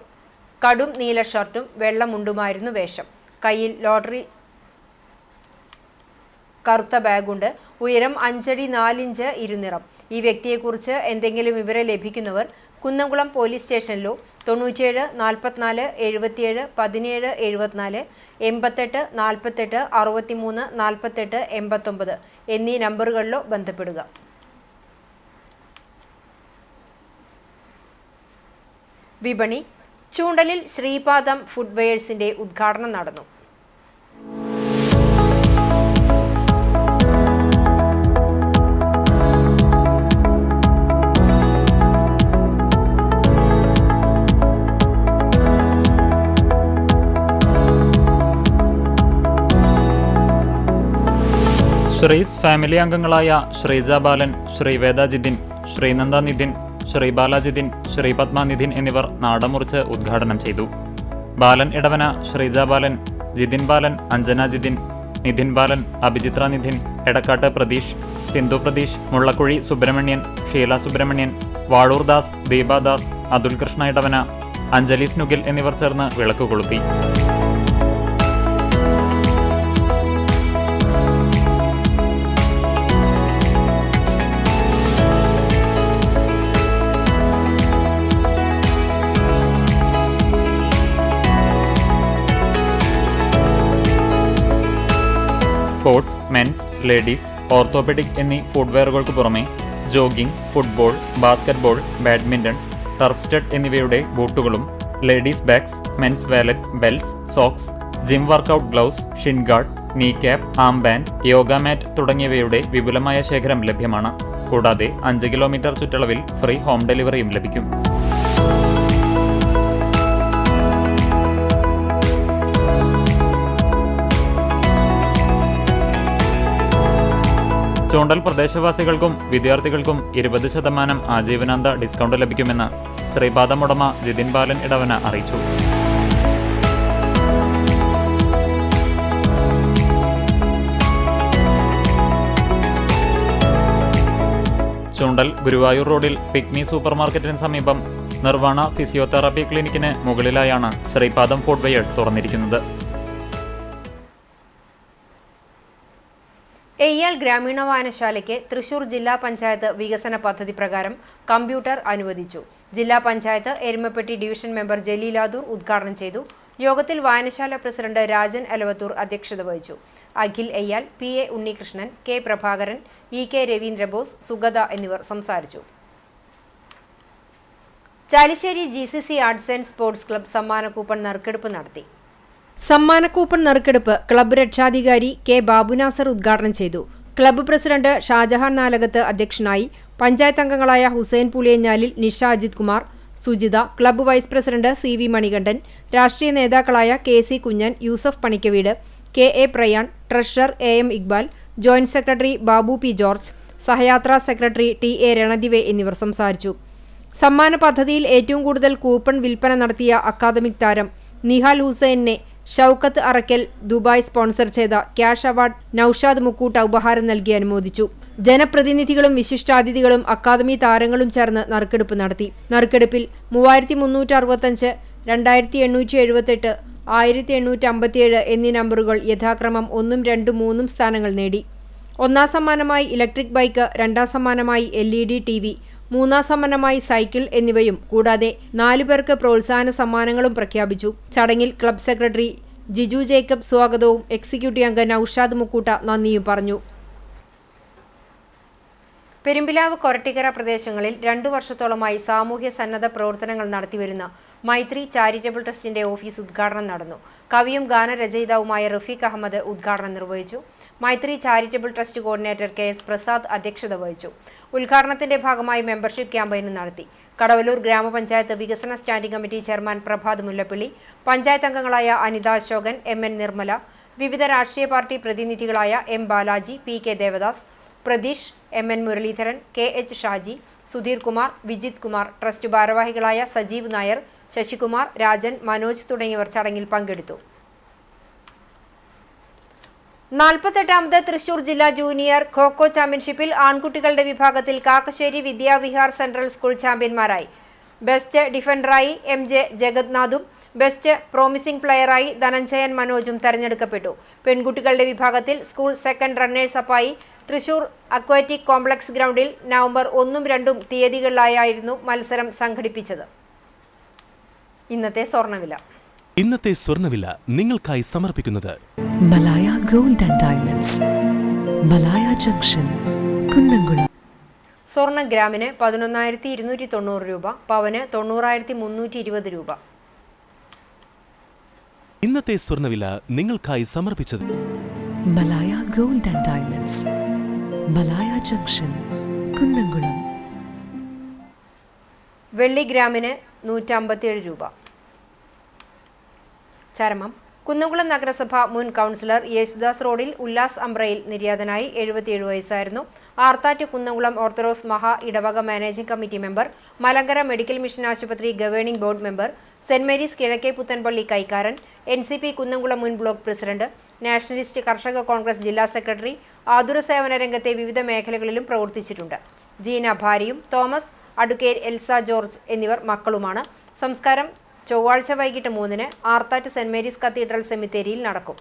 കടും നീല ഷർട്ടും വെള്ള മുണ്ടുമായിരുന്നു വേഷം. കയ്യിൽ ലോട്ടറി കറുത്ത ബാഗുണ്ട്. ഉയരം 5 അടി 4 ഇഞ്ച് ഇരുനിറം. ഈ വ്യക്തിയെക്കുറിച്ച് എന്തെങ്കിലും വിവരം ലഭിക്കുന്നവർ കുന്നംകുളം പോലീസ് സ്റ്റേഷനിലോ 97 44 77 17 74 88 48 63 48 89 എന്നീ നമ്പറുകളിലോ ബന്ധപ്പെടുക. വിപണി. ചൂണ്ടലിൽ ശ്രീപാദം ഫുട്വെയേഴ്സിന്റെ ഉദ്ഘാടനം നടന്നു. ശ്രീസ് ഫാമിലി അംഗങ്ങളായ ശ്രീജ ബാലൻ, ശ്രീവേദ ജിതിൻ, ശ്രീനന്ദ നിതിൻ, ശ്രീബാല ജിതിൻ, ശ്രീപത്മ നിതിൻ എന്നിവർ നാടമുറിച്ച് ഉദ്ഘാടനം ചെയ്തു. ബാലൻ ഇടവന, ശ്രീജ ബാലൻ, ജിതിൻ ബാലൻ, അഞ്ജന ജിതിൻ, നിതിൻ ബാലൻ, അഭിജിത്ര നിതിൻ, എടക്കാട്ട് പ്രതീഷ്, സിന്ധു പ്രതീഷ്, മുള്ളക്കുഴി സുബ്രഹ്മണ്യൻ, ഷീല സുബ്രഹ്മണ്യൻ, വാളൂർ ദാസ്, ദീപാദാസ്, അതുൽ കൃഷ്ണ ഇടവന, അഞ്ജലി സ്നുഗിൽ എന്നിവർ ചേർന്ന് വിളക്ക് കൊളുത്തി. സ്പോർട്സ്, മെൻസ്, ലേഡീസ്, ഓർത്തോപെഡിക് എന്നീ ഫുട്വെയറുകൾക്ക് പുറമെ jogging, football, basketball, badminton, turf stud എന്നിവയുടെ ബൂട്ടുകളും, ladies bags, men's wallets, belts, socks, gym workout gloves, shin guard, knee cap, arm band, yoga mat തുടങ്ങിയവയുടെ വിപുലമായ ശേഖരം ലഭ്യമാണ്. കൂടാതെ 5 കിലോമീറ്റർ ചുറ്റളവിൽ ഫ്രീ ഹോം ഡെലിവറിയും ലഭിക്കും. ചൂണ്ടൽ പ്രദേശവാസികൾക്കും വിദ്യാർത്ഥികൾക്കും 20% ആജീവനാന്ത ഡിസ്കൗണ്ട് ലഭിക്കുമെന്ന് ശ്രീപാദം ഉടമ ജിതിൻ ബാലൻ ഇടവന അറിയിച്ചു. ചൂണ്ടൽ ഗുരുവായൂർ റോഡിൽ പിക്മി സൂപ്പർമാർക്കറ്റിന് സമീപം നിർവാണ ഫിസിയോതെറാപ്പി ക്ലിനിക്കിന് മുകളിലായാണ് ശ്രീപാദം ഫുട്വെയേഴ്സ് തുറന്നിരിക്കുന്നത്. എയ്യാൽ ഗ്രാമീണ വായനശാലയ്ക്ക് തൃശൂർ ജില്ലാ പഞ്ചായത്ത് വികസന പദ്ധതി പ്രകാരം കമ്പ്യൂട്ടർ അനുവദിച്ചു. ജില്ലാ പഞ്ചായത്ത് എരുമപ്പെട്ടി ഡിവിഷൻ മെമ്പർ ജലീലാദൂർ ഉദ്ഘാടനം ചെയ്തു. യോഗത്തിൽ വായനശാല പ്രസിഡന്റ് രാജൻ അലവത്തൂർ അധ്യക്ഷത വഹിച്ചു. Akhil അയ്യാൽ, PA Unnikrishnan, K Prabhakaran, EK രവീന്ദ്രബോസ്, Sugatha എന്നിവർ സംസാരിച്ചു. Chalissery GCC arts and sports club സമ്മാന കൂപ്പൺ നറുക്കെടുപ്പ് നടത്തി. സമ്മാന കൂപ്പൺ നറുക്കെടുപ്പ് ക്ലബ്ബ് രക്ഷാധികാരി K ബാബുനാസർ ഉദ്ഘാടനം ചെയ്തു. ക്ലബ്ബ് പ്രസിഡന്റ് ഷാജഹാൻ നാലകത്ത് അധ്യക്ഷനായി. പഞ്ചായത്ത് അംഗങ്ങളായ Hussain Puliyanjalil, Nisha Ajith Kumar, Sujitha, club vice president CV Manikandan, രാഷ്ട്രീയ നേതാക്കളായ KC Kunjan, Yusuf Panikkaveed, KA Prayan, treasurer AM Iqbal, joint secretary Babu P George, സഹയാത്രാ സെക്രട്ടറി TA രണദിവെ എന്നിവർ സംസാരിച്ചു. സമ്മാന പദ്ധതിയിൽ ഏറ്റവും കൂടുതൽ കൂപ്പൺ വിൽപ്പന നടത്തിയ അക്കാദമിക് താരം നിഹാൽ ഹുസൈനെ ഷൌക്കത്ത് അറക്കൽ ദുബായ് സ്പോൺസർ ചെയ്ത ക്യാഷ് അവാർഡ് നൌഷാദ് മുക്കൂട്ട ഉപഹാരം നൽകി അനുമോദിച്ചു. ജനപ്രതിനിധികളും വിശിഷ്ടാതിഥികളും അക്കാദമി താരങ്ങളും ചേർന്ന് നറുക്കെടുപ്പ് നടത്തി. നറുക്കെടുപ്പിൽ 3365, 2878, 1857 എന്നീ നമ്പറുകൾ യഥാക്രമം 1, 2, 3 സ്ഥാനങ്ങൾ നേടി. ഒന്നാം സമ്മാനമായി ഇലക്ട്രിക് ബൈക്ക്, രണ്ടാം സമ്മാനമായി LED TV, മൂന്നാം സമ്മാനമായി സൈക്കിൾ എന്നിവയും കൂടാതെ 4 പേർക്ക് പ്രോത്സാഹന സമ്മാനങ്ങളും പ്രഖ്യാപിച്ചു. ചടങ്ങിൽ ക്ലബ്ബ് സെക്രട്ടറി ജിജു ജേക്കബ് സ്വാഗതവും എക്സിക്യൂട്ടീവ് അംഗം നൌഷാദ് മുക്കൂട്ട നന്ദിയും പറഞ്ഞു. പെരുമ്പിലാവ്, കൊരട്ടിക്കര പ്രദേശങ്ങളിൽ 2 വർഷത്തോളമായി സാമൂഹ്യ സന്നദ്ധ പ്രവർത്തനങ്ങൾ നടത്തിവരുന്ന മൈത്രി ചാരിറ്റബിൾ ട്രസ്റ്റിന്റെ ഓഫീസ് ഉദ്ഘാടനം നടന്നു. കവിയും ഗാനരചയിതാവുമായ റഫീഖ് അഹമ്മദ് ഉദ്ഘാടനം നിർവഹിച്ചു. Maitri charitable trust coordinator KS Prasad അധ്യക്ഷത വഹിച്ചു. ഉദ്ഘാടനത്തിന്റെ ഭാഗമായി മെമ്പർഷിപ്പ് ക്യാമ്പയിനും നടത്തി. കടവല്ലൂർ ഗ്രാമപഞ്ചായത്ത് വികസന standing committee chairman Prabhath Mullappally, panchayat അംഗങ്ങളായ അനിത അശോകൻ, MN നിർമ്മല, വിവിധ രാഷ്ട്രീയ പാർട്ടി പ്രതിനിധികളായ M Balaji, PK Devadas, Pratheesh, MN Muraleedharan, KH Shaji, Sudheer Kumar, Vijith Kumar, trust ഭാരവാഹികളായ സജീവ് നായർ, ശശികുമാർ, രാജൻ, മനോജ് തുടങ്ങിയവർ ചടങ്ങിൽ പങ്കെടുത്തു. 48ാമത് തൃശൂർ ജില്ലാ ജൂനിയർ ഖോ-ഖോ ചാമ്പ്യൻഷിപ്പിൽ ആൺകുട്ടികളുടെ വിഭാഗത്തിൽ കാക്കശ്ശേരി വിദ്യാവിഹാർ സെൻട്രൽ സ്കൂൾ ചാമ്പ്യന്മാരായി. ബെസ്റ്റ് ഡിഫൻഡറായി MJ ജഗന്നാഥും ബെസ്റ്റ് പ്രോമിസിംഗ് പ്ലെയറായി ധനഞ്ജയൻ മനോജും തെരഞ്ഞെടുക്കപ്പെട്ടു. പെൺകുട്ടികളുടെ വിഭാഗത്തിൽ സ്കൂൾ സെക്കൻഡ് റണ്ണേഴ്സ് അപ്പായി തൃശൂർ അക്വാറ്റിക് കോംപ്ലക്സ് ഗ്രൗണ്ടിൽ നവംബർ 1, 2 തീയതികളിലായിരുന്നു മത്സരം സംഘടിപ്പിച്ചത്. ഇന്നത്തെ സ്വർണ്ണവില നിങ്ങൾക്കായി സമർപ്പിക്കുന്നത് Malaya gold and diamonds, Malaya junction, Kunnamkulam. സ്വർണ്ണ ഗ്രാമിന് 11,290 രൂപ, പവന് 90,320 രൂപ. ഇന്നത്തെ സ്വർണ്ണവില നിങ്ങൾക്കായി സമർപ്പിച്ചത് Malaya gold and diamonds, Malaya junction, Kunnamkulam. വെള്ളി ഗ്രാമിന് 157 രൂപ. ചരമം. കുന്നംകുളം നഗരസഭ മുൻ കൗൺസിലർ യേശുദാസ് റോഡിൽ ഉല്ലാസ് അംബ്രയിൽ നിര്യാതനായി. 77 വയസ്സായിരുന്നു. ആർത്താറ്റ് കുന്നംകുളം ഓർത്തഡോക്സ് മഹാ ഇടവക managing committee member, Malankara medical mission ആശുപത്രി governing board member, saint Mary's കിഴക്കേ പുത്തൻപള്ളി കൈക്കാരൻ, NCP കുന്നംകുളം മുൻ ബ്ലോക്ക് പ്രസിഡന്റ്, നാഷണലിസ്റ്റ് കർഷക കോൺഗ്രസ് ജില്ലാ സെക്രട്ടറി, ആതുര സേവന രംഗത്തെ വിവിധ മേഖലകളിലും പ്രവർത്തിച്ചിട്ടുണ്ട്. ജീന ഭാര്യയും തോമസ്, അഡ്വക്കേറ്റ് എൽസ ജോർജ് എന്നിവർ മക്കളുമാണ്. സംസ്കാരം ചൊവ്വാഴ്ച വൈകിട്ട് 3-ന് ആർത്താറ്റ് സെന്റ് മേരീസ് കത്തീഡ്രൽ സെമിത്തേരിയിൽ നടക്കും.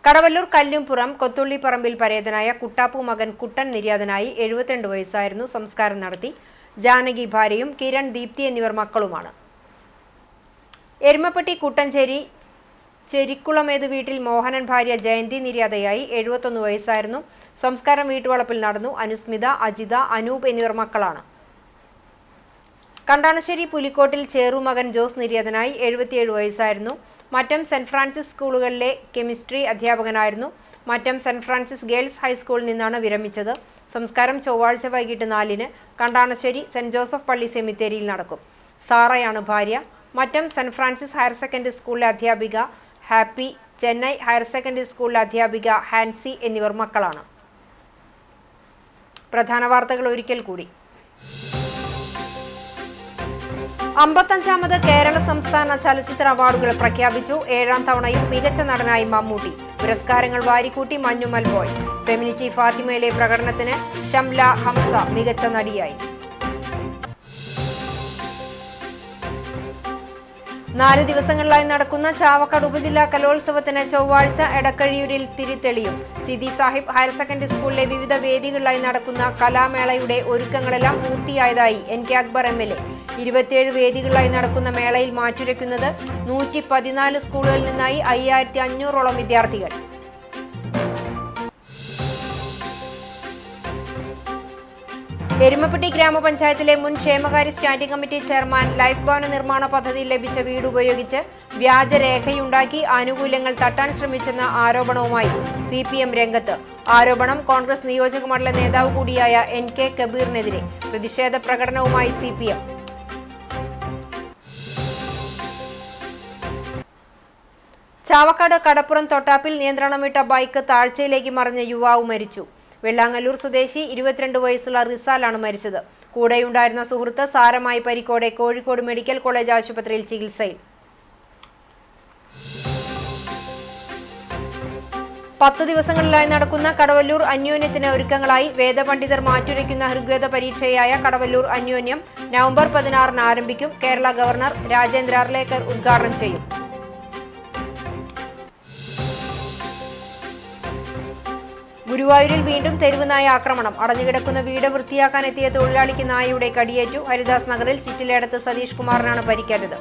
കടവല്ലൂർ കല്ലുംപുറം കൊത്തുള്ളിപ്പറമ്പിൽ പരേതനായ കുട്ടാപ്പു മകൻ കുട്ടൻ നിര്യാതനായി. 72 വയസ്സായിരുന്നു. സംസ്കാരം നടത്തി. ജാനകി ഭാര്യയും കിരൺ, ദീപ്തി എന്നിവർ മക്കളുമാണ്. എരുമപ്പെട്ടി കുട്ടഞ്ചേരി ചെരിക്കുളമേതു വീട്ടിൽ മോഹനൻ ഭാര്യ ജയന്തി നിര്യാതയായി. 71 വയസ്സായിരുന്നു. സംസ്കാരം വീട്ടുവളപ്പിൽ നടന്നു. അനുസ്മിത, അജിത, അനൂപ് എന്നിവർ മക്കളാണ്. കണ്ടാണശ്ശേരി പുലിക്കോട്ടിൽ ചേറുമകൻ ജോസ് നിര്യാതനായി. 77 വയസ്സായിരുന്നു. മറ്റം സെന്റ് ഫ്രാൻസിസ് സ്കൂളുകളിലെ കെമിസ്ട്രി അധ്യാപകനായിരുന്നു. മറ്റം സെന്റ് ഫ്രാൻസിസ് ഗേൾസ് ഹൈസ്കൂളിൽ നിന്നാണ് വിരമിച്ചത്. സംസ്കാരം ചൊവ്വാഴ്ച വൈകിട്ട് 4-ന് കണ്ടാണശ്ശേരി സെന്റ് ജോസഫ് പള്ളി സെമിത്തേരിയിൽ നടക്കും. സാറയാണ് ഭാര്യ. Mattam saint Francis higher secondary സ്കൂളിലെ അധ്യാപിക ഹാപ്പി, ചെന്നൈ ഹയർ സെക്കൻഡറി സ്കൂളിലെ അധ്യാപിക ഹാൻസി എന്നിവർ മക്കളാണ്. പ്രധാന വാർത്തകൾ ഒരിക്കൽ കൂടി. 55ാമത് കേരള സംസ്ഥാന ചലച്ചിത്ര അവാർഡുകൾ പ്രഖ്യാപിച്ചു. 7ാം തവണയും മികച്ച നടനായി മമ്മൂട്ടി. പുരസ്കാരങ്ങൾ വാരിക്കൂട്ടി മഞ്ഞുമൽ ബോയ്സ്. ഫെമിനിറ്റി ഫാത്തിമയിലെ പ്രകടനത്തിന് ഷംല ഹംസ മികച്ച നടിയായി. 4 ദിവസങ്ങളിലായി നടക്കുന്ന ചാവക്കാട് ഉപജില്ലാ കലോത്സവത്തിന് ചൊവ്വാഴ്ച എടക്കഴിയൂരിൽ തിരിതെളിയും. സിദി സാഹിബ് ഹയർ സെക്കൻഡറി സ്കൂളിലെ വിവിധ വേദികളിലായി നടക്കുന്ന കലാമേളയുടെ ഒരുക്കങ്ങളെല്ലാം പൂർത്തിയായതായി NK അക്ബർ MLA. 27 വേദികളിലായി നടക്കുന്ന മേളയിൽ മാറ്റുരയ്ക്കുന്നത് 114 സ്കൂളുകളിൽ നിന്നായി 5500ഓളം വിദ്യാർത്ഥികൾ. എരുമപ്പെട്ടി ഗ്രാമപഞ്ചായത്തിലെ മുൻ ക്ഷേമകാര്യ സ്റ്റാൻഡിംഗ് കമ്മിറ്റി ചെയർമാൻ ലൈഫ് ഭവന നിർമ്മാണ പദ്ധതിയിൽ ലഭിച്ച വീട് ഉപയോഗിച്ച് വ്യാജരേഖയുണ്ടാക്കി ആനുകൂല്യങ്ങൾ തട്ടാൻ ശ്രമിച്ചെന്ന ആരോപണവുമായി CPM രംഗത്ത്. ആരോപണം കോൺഗ്രസ് നിയോജക മണ്ഡല നേതാവ് കൂടിയായ NK കബീറിനെതിരെ. പ്രതിഷേധ പ്രകടനവുമായി CPM. ചാവക്കാട് കടപ്പുറം തൊട്ടാപ്പിൽ നിയന്ത്രണം വിട്ട ബൈക്ക് താഴ്ചയിലേക്ക് മറിഞ്ഞ യുവാവ് മരിച്ചു. വെള്ളാങ്ങല്ലൂർ സ്വദേശി 22 വയസ്സുള്ള റിസാലാണ് മരിച്ചത്. കൂടെയുണ്ടായിരുന്ന സുഹൃത്ത് സാരമായി പരിക്കോടെ കോഴിക്കോട് മെഡിക്കൽ കോളേജ് ആശുപത്രിയിൽ ചികിത്സയിൽ. 10 ദിവസങ്ങളിലായി നടക്കുന്ന കടവല്ലൂർ അന്യോന്യത്തിന് ഒരുക്കങ്ങളായി. വേദപണ്ഡിതർ മാറ്റുരയ്ക്കുന്ന ഋഗ്വേദ പരീക്ഷയായ കടവല്ലൂർ അന്യോന്യം നവംബർ 16 ആരംഭിക്കും. കേരള ഗവർണർ രാജേന്ദ്ര അർലേക്കർ ഉദ്ഘാടനം ചെയ്യും. ഗുരുവായൂരിൽ വീണ്ടും തെരുവ് നായ ആക്രമണം. അടഞ്ഞുകിടക്കുന്ന വീട് വൃത്തിയാക്കാനെത്തിയ തൊഴിലാളിക്ക് നായയുടെ കടിയേറ്റു. ഹരിദാസ് നഗറിൽ ചിറ്റിലേടത്ത് സതീഷ് കുമാറിനാണ് പരിക്കേറ്റത്.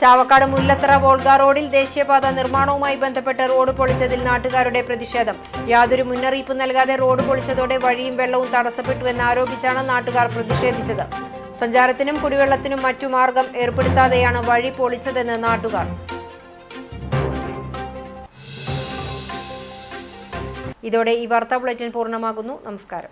ചാവക്കാട് മുല്ലത്തറ വോൾഗ റോഡിൽ ദേശീയപാത നിർമ്മാണവുമായി ബന്ധപ്പെട്ട് റോഡ് പൊളിച്ചതിൽ നാട്ടുകാരുടെ പ്രതിഷേധം. യാതൊരു മുന്നറിയിപ്പും നൽകാതെ റോഡ് പൊളിച്ചതോടെ വഴിയും വെള്ളവും തടസ്സപ്പെട്ടുവെന്നാരോപിച്ചാണ് നാട്ടുകാർ പ്രതിഷേധിച്ചത്. സഞ്ചാരത്തിനും കുടിവെള്ളത്തിനും മറ്റു മാർഗം ഏർപ്പെടുത്താതെയാണ് വഴി പൊളിച്ചതെന്ന് നാട്ടുകാർ. ഇതോടെ ഈ വാർത്താ ബുള്ളറ്റിൻ പൂർണ്ണമാകുന്നു. നമസ്കാരം.